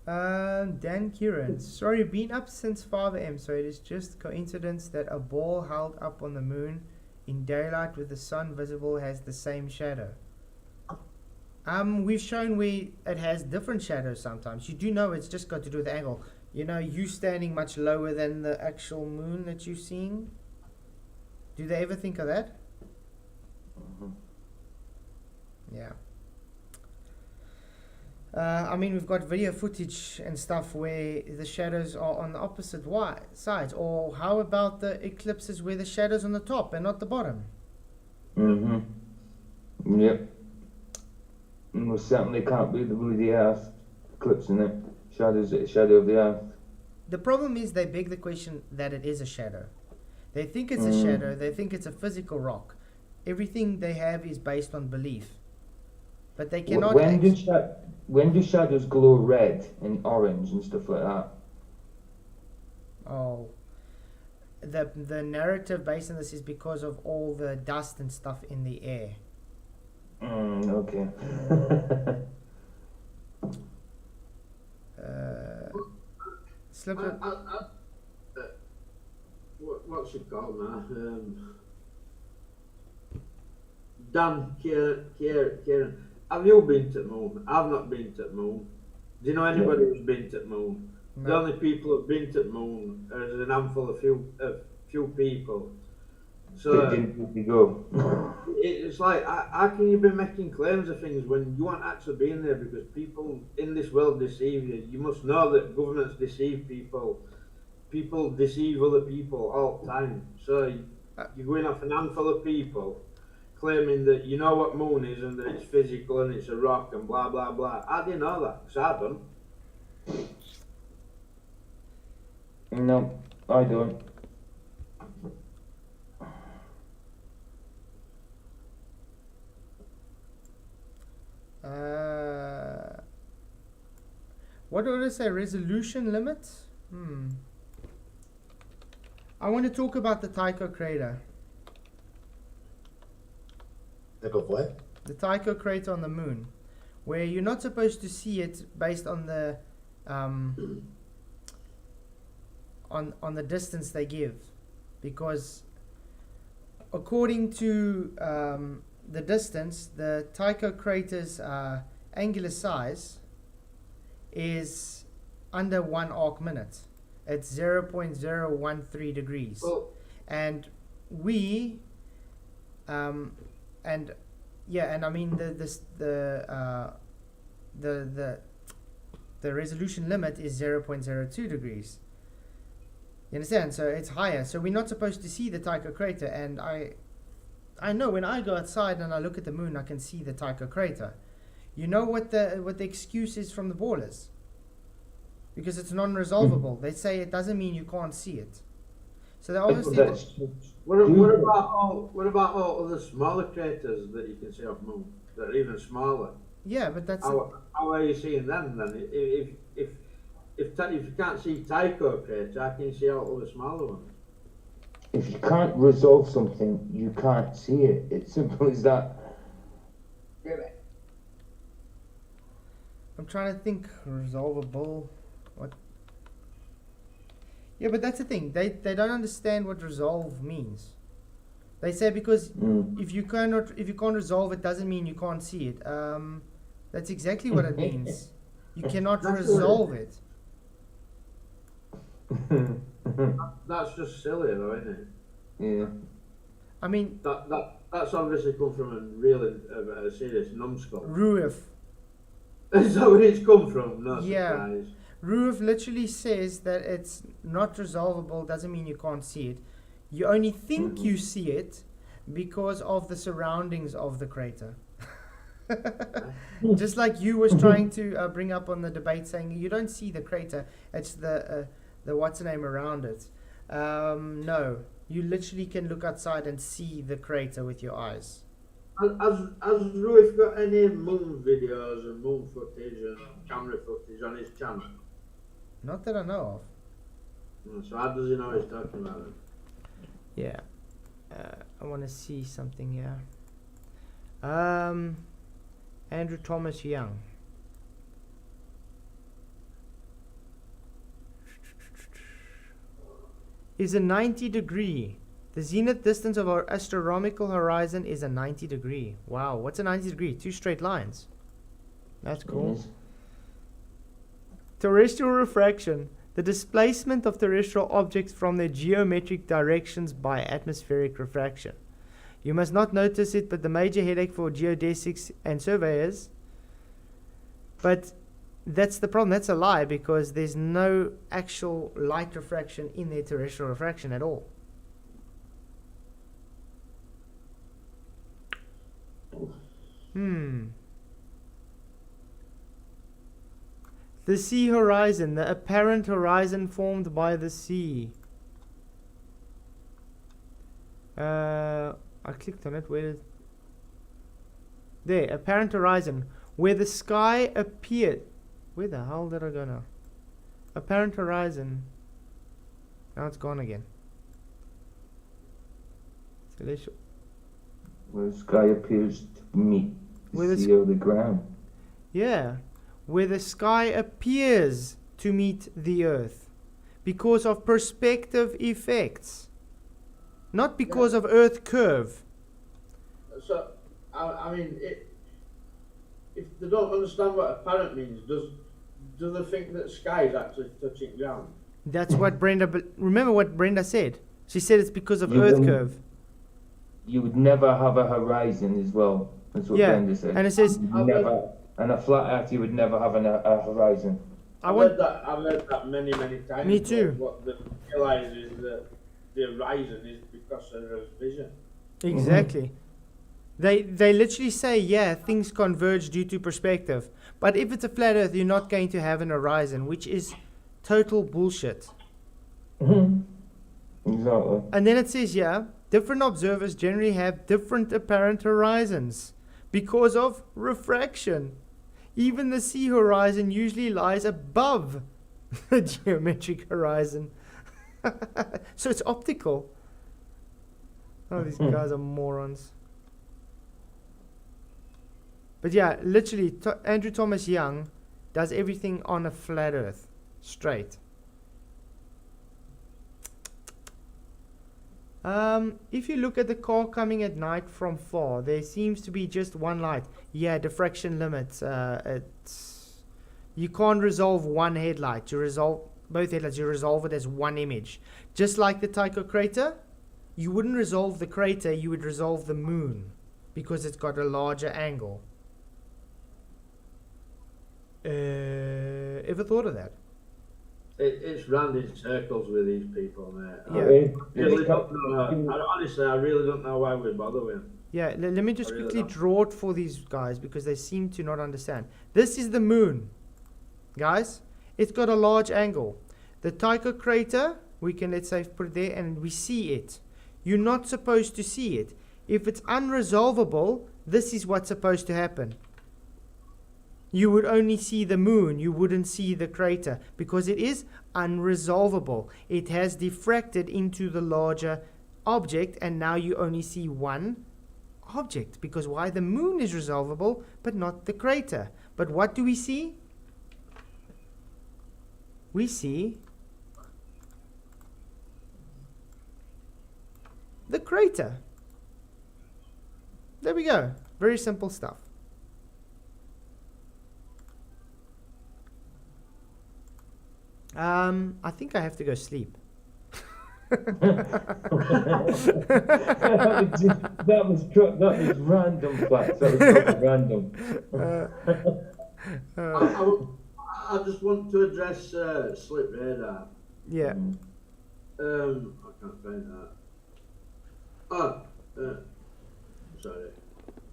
Dan Kieran, sorry, been up since 5 a.m. So it is just coincidence that a ball held up on the moon in daylight with the sun visible has the same shadow? We've shown where it has different shadows sometimes. You do know it's just got to do with the angle. You know, you standing much lower than the actual moon that you're seeing. Do they ever think of that? Yeah. I mean, we've got video footage and stuff where the shadows are on the opposite sides. Or how about the eclipses where the shadow's on the top and not the bottom? Yep. We certainly can't be the bloody Earth eclipsing it. Shadow of the Earth. The problem is they beg the question that it is a shadow. They think it's a shadow. They think it's a physical rock. Everything they have is based on belief. But they cannot... When do shadows glow red and orange and stuff like that? Oh. The narrative based on this is because of all the dust and stuff in the air. Okay. What's it called now? Dan, Kieran, have you been to the moon? I've not been to the moon. Do you know anybody who's been to the moon? No. The only people who've been to the moon is a handful of few people. So they didn't really go. It's like, how can you be making claims of things when you aren't actually being there? Because people in this world deceive you. You must know that governments deceive people. People deceive other people all the time. So you're going off an handful of people claiming that you know what moon is and that it's physical and it's a rock and blah blah blah. How do you know that? Because I don't. No, I don't. What do I say? Resolution limits? I want to talk about the Tycho crater. Type of what? The Tycho crater on the moon, where you're not supposed to see it based on the on the distance they give, because according to the distance, the Tycho crater's angular size is under 1 arc minute. It's 0.013 degrees. Well, and we and I mean the resolution limit is 0.02 degrees. You understand? So it's higher. So we're not supposed to see the Tycho crater, and I know when I go outside and I look at the moon, I can see the Tycho crater. You know what the excuse is from the ballers? Because it's non-resolvable. They say it doesn't mean you can't see it. So they obviously. What about all other smaller craters that you can see off the moon that are even smaller? Yeah, but that's. How are you seeing them then? If you can't see Tycho crater, how can you see all the smaller ones? If you can't resolve something, you can't see it. It's simple as that. I'm trying to think. Resolvable. What? Yeah, but that's the thing. They don't understand what resolve means. They say because if you can't resolve it, doesn't mean you can't see it. That's exactly what it means. You cannot resolve it. That's just silly, though, isn't it? Yeah. I mean, that's obviously come from a really a serious numbskull. Ruif. Is that where it's come from? No Yeah. surprise. Ruif literally says that it's not resolvable, doesn't mean you can't see it. You only think you see it because of the surroundings of the crater. Just like you was trying to bring up on the debate, saying you don't see the crater, it's the what's the name around it. No, you literally can look outside and see the crater with your eyes. Has Ruif got any moon videos and moon footage and camera footage on his channel? Not that I know of. So how does he know he's talking about it? Yeah. I want to see something here. Andrew Thomas Young. Is a 90-degree The zenith distance of our astronomical horizon is a 90 degree. Wow, what's a 90 degree? 2 straight lines. That's cool. Yes. Terrestrial refraction. The displacement of terrestrial objects from their geometric directions by atmospheric refraction. You must not notice it, but the major headache for geodesics and surveyors. But that's the problem. That's a lie, because there's no actual light refraction in their terrestrial refraction at all. The sea horizon, the apparent horizon formed by the sea. I clicked on it. Where is there? Apparent horizon, where the sky appeared. Where the hell did I go now? Apparent horizon. Now it's gone again. Celestial. Where the sky appears to meet Where the the sea or the ground. Yeah, where the sky appears to meet the earth because of perspective effects, not because of earth curve. So, I mean, if they don't understand what apparent means, do they think that sky is actually touching ground? That's what Brenda, remember what Brenda said? She said it's because of You earth wouldn't- curve. You would never have a horizon as well. That's what Yeah, Brenda said. and it says, Never. And a flat earth, you would never have a horizon. I've heard that many times. Me too. What they realize is that the horizon is because of their vision. exactly. They literally say, yeah, things converge due to perspective. But if it's a flat earth, you're not going to have an horizon, which is total bullshit. Exactly. And then it says, yeah, different observers generally have different apparent horizons because of refraction. Even the sea horizon usually lies above the geometric horizon. So it's optical. Oh, these guys are morons. But yeah, literally, Andrew Thomas Young does everything on a flat earth, straight. If you look at the car coming at night from far, there seems to be just one light. Yeah, diffraction limits. You can't resolve one headlight. You resolve both headlights. You resolve it as one image. Just like the Tycho crater, you wouldn't resolve the crater. You would resolve the moon because it's got a larger angle. Ever thought of that? It's round in circles with these people, mate. Yeah. Honestly, I really don't know why we bother with them. Yeah, let me just I really quickly don't. draw it for these guys because they seem to not understand. This is the moon, guys. It's got a large angle. The Tycho crater, we can, let's say, put it there and we see it. You're not supposed to see it. If it's unresolvable, this is what's supposed to happen. You would only see the moon, you wouldn't see the crater because it is unresolvable. It has diffracted into the larger object and now you only see one object. Because why? The moon is resolvable but not the crater. But what do we see? We see the crater. There we go. Very simple stuff. I think I have to go sleep. that was random, Flax. That was totally random. I just want to address slip radar. Yeah. I can't find that. Oh, sorry.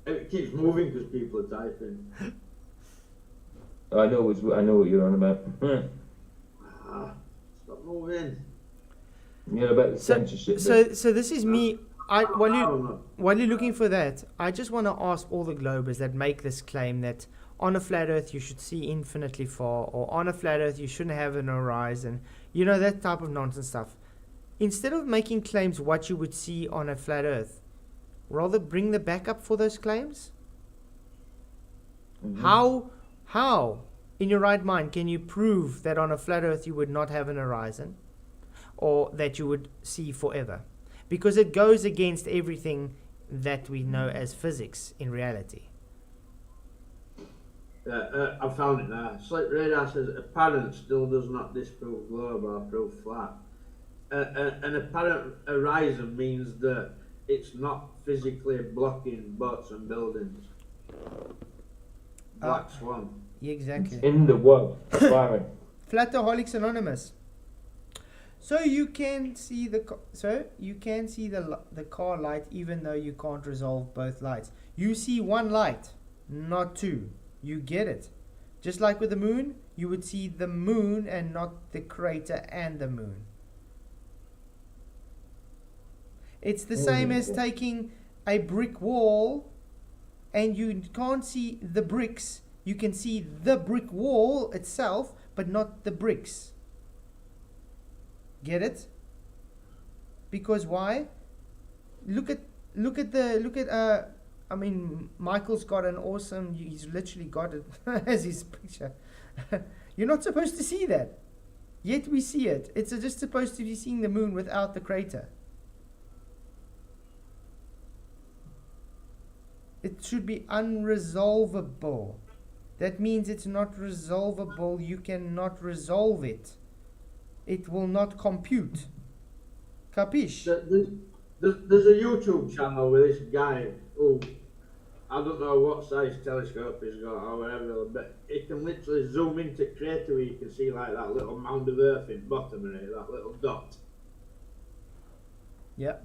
It keeps moving because people are typing. I know what you're on about. Stop moving. You're about the censorship. So this is me. While you're looking for that, I just want to ask all the globers that make this claim that on a flat Earth you should see infinitely far, or on a flat Earth you shouldn't have an horizon. You know, that type of nonsense stuff. Instead of making claims what you would see on a flat Earth, rather bring the backup for those claims. Mm-hmm. How, in your right mind, can you prove that on a flat Earth you would not have an horizon, or that you would see forever? because it goes against everything that we know as physics in reality. I found it now. Slick radar says apparent still does not disprove globe or prove flat. An apparent horizon means that it's not physically blocking boats and buildings. Black Swan. Yeah, exactly. In the what? Byron. Flataholics Anonymous. So you can see the car light even though you can't resolve both lights. You see one light, not two. You get it. Just like with the moon, you would see the moon and not the crater and the moon. It's the same as taking a brick wall and you can't see the bricks. You can see the brick wall itself, but not the bricks. Get it? Because why? I mean, Michael's got an awesome, he's literally got it as his picture. You're not supposed to see that. Yet we see it. It's just supposed to be seeing the moon without the crater. It should be unresolvable. That means it's not resolvable. You cannot resolve it. It will not compute. Capiche? There's a YouTube channel with this guy who, I don't know what size telescope he's got or whatever, but it can literally zoom into crater where you can see like that little mound of earth in bottom of it, that little dot. Yeah.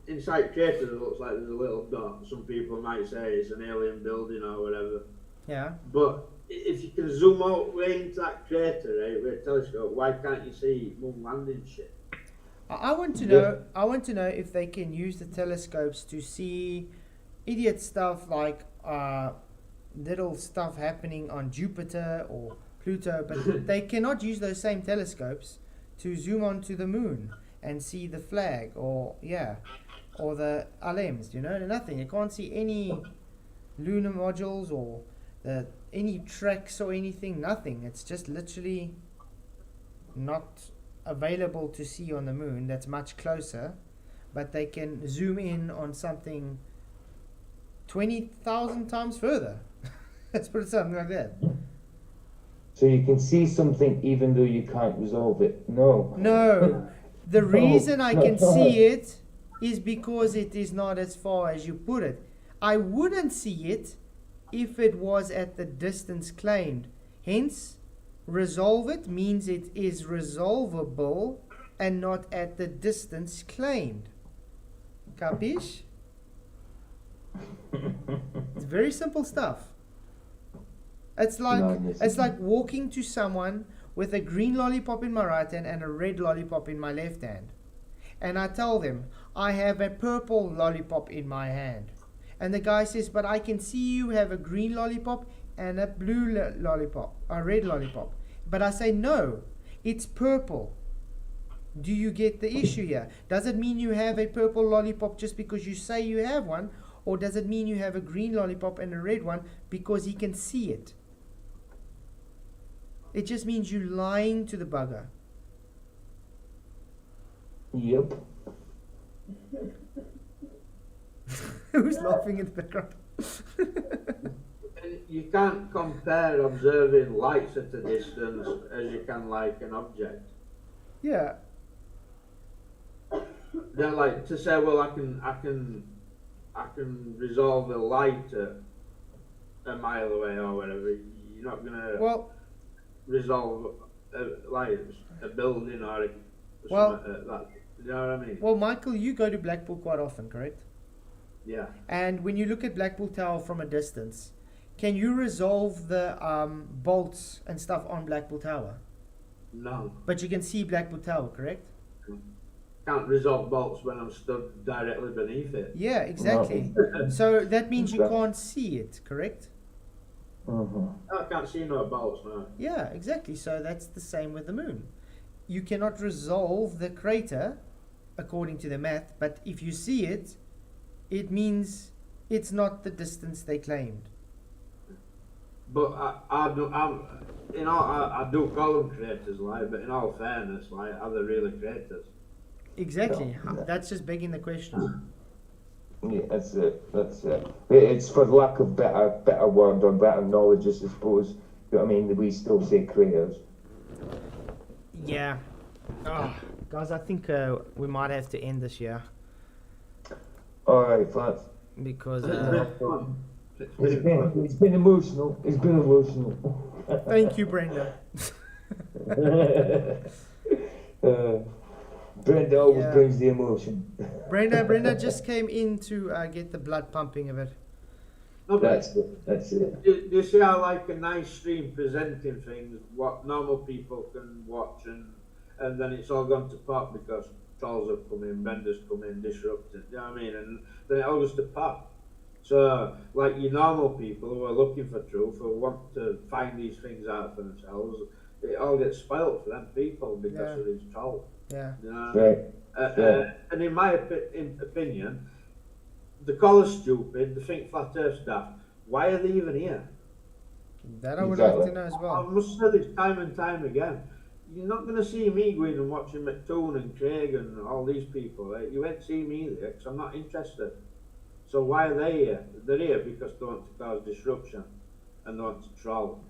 Inside crater it looks like there's a little dot. Some people might say it's an alien building or whatever. Yeah. But if you can zoom out way into that crater, right, with a telescope, why can't you see moon landing shit? I want to know. I want to know if they can use the telescopes to see idiot stuff like little stuff happening on Jupiter or Pluto, but they cannot use those same telescopes to zoom onto the moon and see the flag or the LMs. Nothing. You can't see any lunar modules or any tracks or anything. Nothing. It's just literally not available to see on the moon. That's much closer, but they can zoom in on something 20,000 times further. Let's put it something like that. So you can see something even though you can't resolve it. No. The reason I can see it is because it is not as far as you put it. I wouldn't see it if it was at the distance claimed. Hence, resolve it means it is resolvable and not at the distance claimed. Capiche? It's very simple stuff. It's like walking to someone with a green lollipop in my right hand and a red lollipop in my left hand. And I tell them, I have a purple lollipop in my hand. And the guy says, but I can see you have a green lollipop and a blue lollipop, a red lollipop. But I say, no, it's purple. Do you get the issue here? Does it mean you have a purple lollipop just because you say you have one? Or does it mean you have a green lollipop and a red one because he can see it? It just means you lying to the bugger. Yep. Who's laughing in the background? You can't compare observing lights at a distance as you can like an object. Yeah. Then like to say, well, I can resolve a light a mile away or whatever. You're not gonna resolve a building or something like that. You know what I mean? Well, Michael, you go to Blackpool quite often, correct? Yeah. And when you look at Blackpool Tower from a distance, can you resolve the bolts and stuff on Blackpool Tower? No. But you can see Blackpool Tower, correct? Can't resolve bolts when I'm stood directly beneath it. Yeah, exactly. So that means you can't see it, correct? I can't see no bolts, no. Yeah, exactly. So that's the same with the moon. You cannot resolve the crater according to the math, but if you see it, it means it's not the distance they claimed. But I do call them craters, like, but in all fairness, like, are they really craters? Exactly. No. That's just begging the question. Yeah, that's it. That's it. It's for lack of better word or better knowledge, I suppose. You know what I mean? We still say craters. Yeah. Oh, guys, I think we might have to end this year All right, Flats. because. It's been fun. It's been emotional. It's been emotional. Thank you, Brenda. Brenda always Yeah. brings the emotion. Brenda just came in to get the blood pumping a bit. No, but That's it. That's it. you see how like a nice stream presenting things, what normal people can watch, and then it's all gone to pot because trolls have come in, Brenda's come in, disrupted, you know what I mean? And then it all goes to pot. So, like you normal people who are looking for truth, who want to find these things out for themselves, it all gets spoilt for them people because of these trolls. Yeah. You know? Right. And in my opinion, the collar's stupid, they think flat earth's daft. Why are they even here? That I would like Exactly. to know as I well. must say this time and time again. You're not going to see me going and watching McToon and Craig and all these people. Right? You won't see me there because I'm not interested. So why are they here? They're here because they want to cause disruption and they want to troll.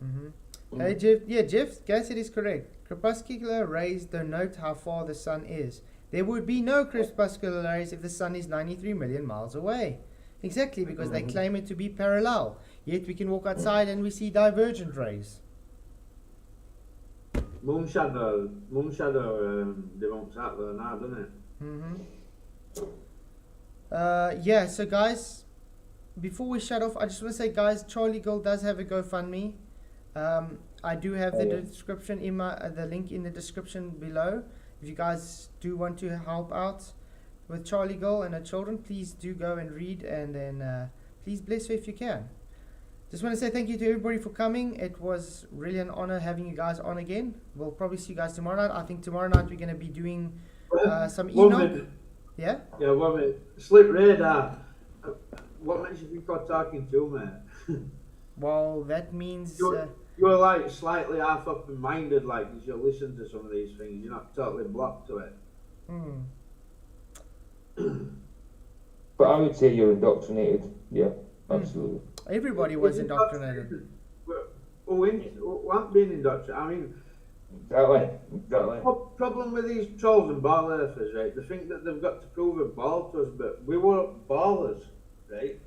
Hey, Jeff. Yeah, Jeff, guess it is correct. Crepuscular rays denote how far the sun is. There would be no crepuscular rays if the sun is 93 million miles away. Exactly, because they claim it to be parallel. Yet we can walk outside and we see divergent rays. Moonshadow debunks that though now, doesn't it? Yeah, so guys, before we shut off, I just want to say, guys, Charlie Girl does have a GoFundMe. I do have the description in the link in the description below. If you guys do want to help out with Charlie Girl and her children, please do go and read, and then please bless her if you can. Just want to say thank you to everybody for coming. It was really an honor having you guys on again. We'll probably see you guys tomorrow night. I think tomorrow night we're going to be doing some Enoch. Yeah? Yeah, 1 minute. Slip radar. What makes you think I'm talking to, mate? Well, that means... You're like slightly half open-minded, like you should listen to some of these things. You're not totally blocked to it. But I would say you're indoctrinated. Yeah, absolutely. Everybody was indoctrinated. Who aren't being indoctrinated? I mean, Exactly. problem with these trolls and ball earthers, right? They think that they've got to prove a ball to us, but we were ballers, right?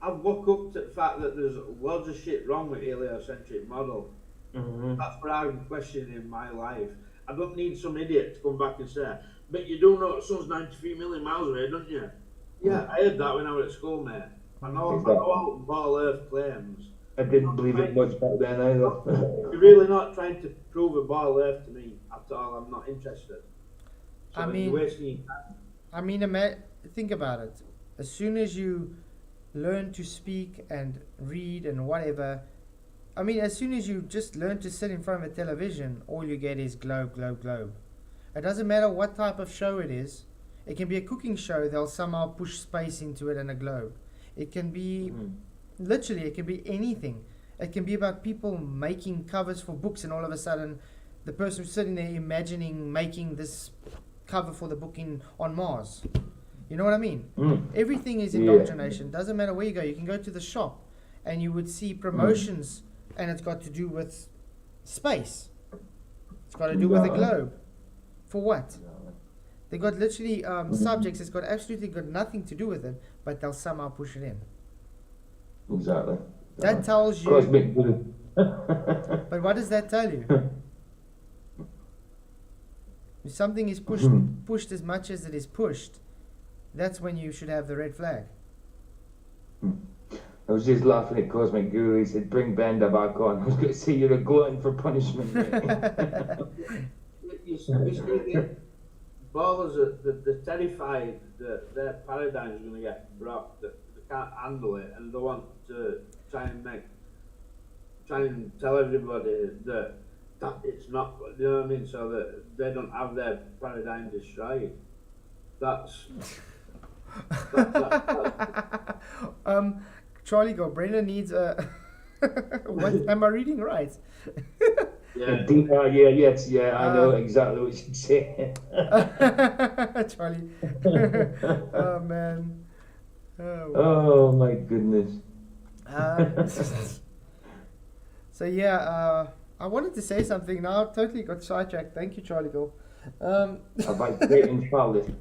I've woke up to the fact that there's loads of shit wrong with heliocentric model. That's what I'm questioning in my life. I don't need some idiot to come back and say, but you do know the sun's 93 million miles away, don't you? Yeah, I heard that when I was at school, mate. I know what ball earth claims. I didn't believe it much back then either. You're really not trying to prove a ball earth to me at all. I'm not interested. So I mean, you're wasting your time. I mean, think about it. As soon as you learn to speak and read and whatever, I mean, as soon as you just learn to sit in front of a television, all you get is globe, globe, globe. It doesn't matter what type of show it is. It can be a cooking show. They'll somehow push space into it and a globe. It can be, literally, it can be anything. It can be about people making covers for books, and all of a sudden, the person sitting there imagining making this cover for the book on Mars. You know what I mean? Everything is indoctrination. Doesn't matter where you go. You can go to the shop and you would see promotions, and it's got to do with space. It's got to do with a globe. For what? They got literally subjects that's got absolutely got nothing to do with it, but they'll somehow push it in. Exactly. That tells you. Cosmic good. But what does that tell you? If something is pushed as much as it is pushed, that's when you should have the red flag. I was just laughing at Cosmic Guru. He said, "Bring Brenda back on." I was going to say you're a glutton for punishment. You see the ballers they're terrified that their paradigm is going to get broke, that they can't handle it, and they want to try and tell everybody that it's not, you know what I mean, so that they don't have their paradigm destroyed. That's Charlie, Brenda needs a. What am I reading right? Yeah. I know exactly what you'd say. Charlie. Oh man. Oh, wow. Oh my goodness. Um, so yeah, I wanted to say something now. I totally got sidetracked. Thank you, Charlie Girl. About great Charlie.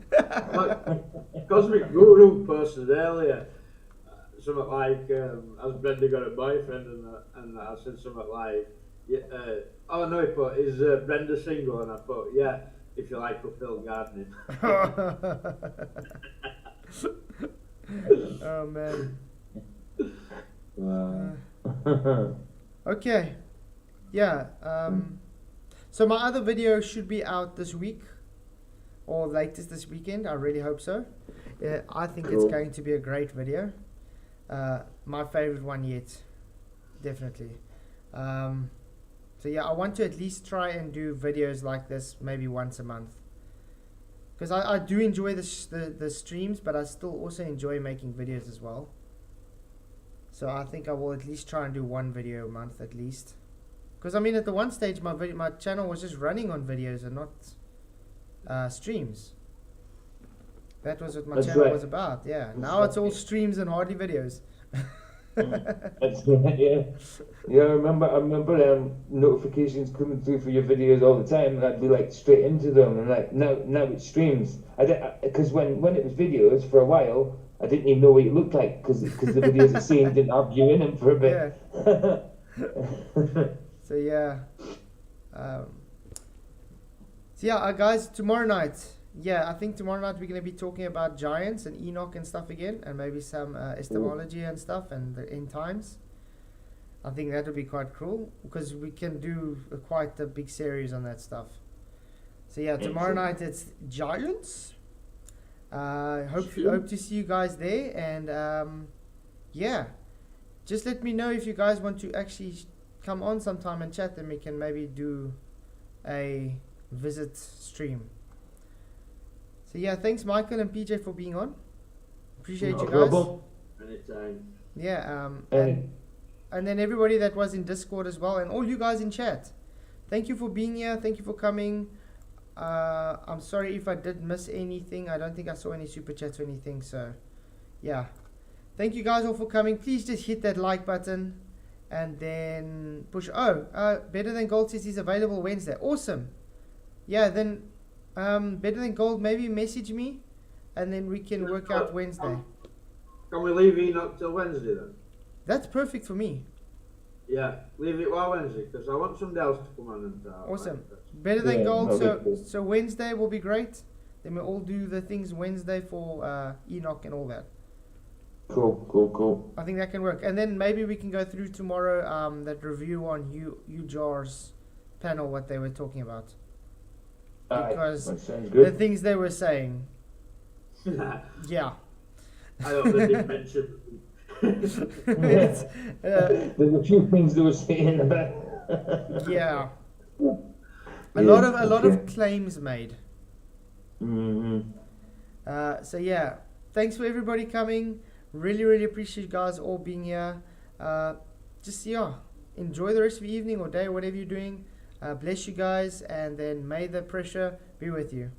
Cosmic Guru posted earlier something like, has Brenda got a boyfriend? And I said something like, yeah, oh no, he put, is Brenda single? And I put, yeah, if you like fulfilled gardening. Oh man. Wow. Okay. Yeah. So my other video should be out this week, or latest this weekend. I really hope so. Yeah, I think it's Cool. going to be a great video. My favorite one yet, definitely. So yeah, I want to at least try and do videos like this maybe once a month. Because I do enjoy the streams, but I still also enjoy making videos as well. So I think I will at least try and do one video a month at least. Because I mean, at the one stage, my channel was just running on videos and not streams. That was what my That's channel right. was about. Yeah. That's Now it's all right. streams and hardly videos. That's right, yeah. Yeah, I remember notifications coming through for your videos all the time, and I'd be like straight into them, and like now it streams. Because when it was videos for a while, I didn't even know what it looked like because the videos the same didn't have you in them for a bit. Yeah. So yeah. So yeah, guys, tomorrow night. Yeah, I think tomorrow night we're going to be talking about giants and Enoch and stuff again, and maybe some epistemology and stuff and the end times. I think that would be quite cool because we can do quite a big series on that stuff. So yeah, tomorrow night it's giants. Hope to see you guys there, and yeah, just let me know if you guys want to actually come on sometime and chat, then we can maybe do a visit stream. So yeah, thanks Michael and PJ for being on. Appreciate you guys. Anytime. Yeah, and then everybody that was in Discord as well, and all you guys in chat. Thank you for being here. Thank you for coming. I'm sorry if I did miss anything. I don't think I saw any super chats or anything. So yeah, thank you guys all for coming. Please just hit that like button and then push. Better Than Gold says he's available Wednesday. Awesome. Yeah, then Better Than Gold, maybe message me and then we can work out Wednesday. Can we leave Enoch till Wednesday then? That's perfect for me. Yeah, leave it while Wednesday because I want somebody else to come on and Awesome. Better Than Gold. Cool. So Wednesday will be great. Then we'll all do the things Wednesday for Enoch and all that. Cool. I think that can work. And then maybe we can go through tomorrow that review on UJAR's panel, what they were talking about. Because that sounds the good. things they were saying. Yeah. I hope they didn't mention. It's, There's a few things they were saying about. yeah. A lot of claims made. Mm-hmm. So yeah, thanks for everybody coming. Really appreciate you guys all being here. Just enjoy the rest of your evening or day, whatever you're doing. Bless you guys, and then may the pressure be with you.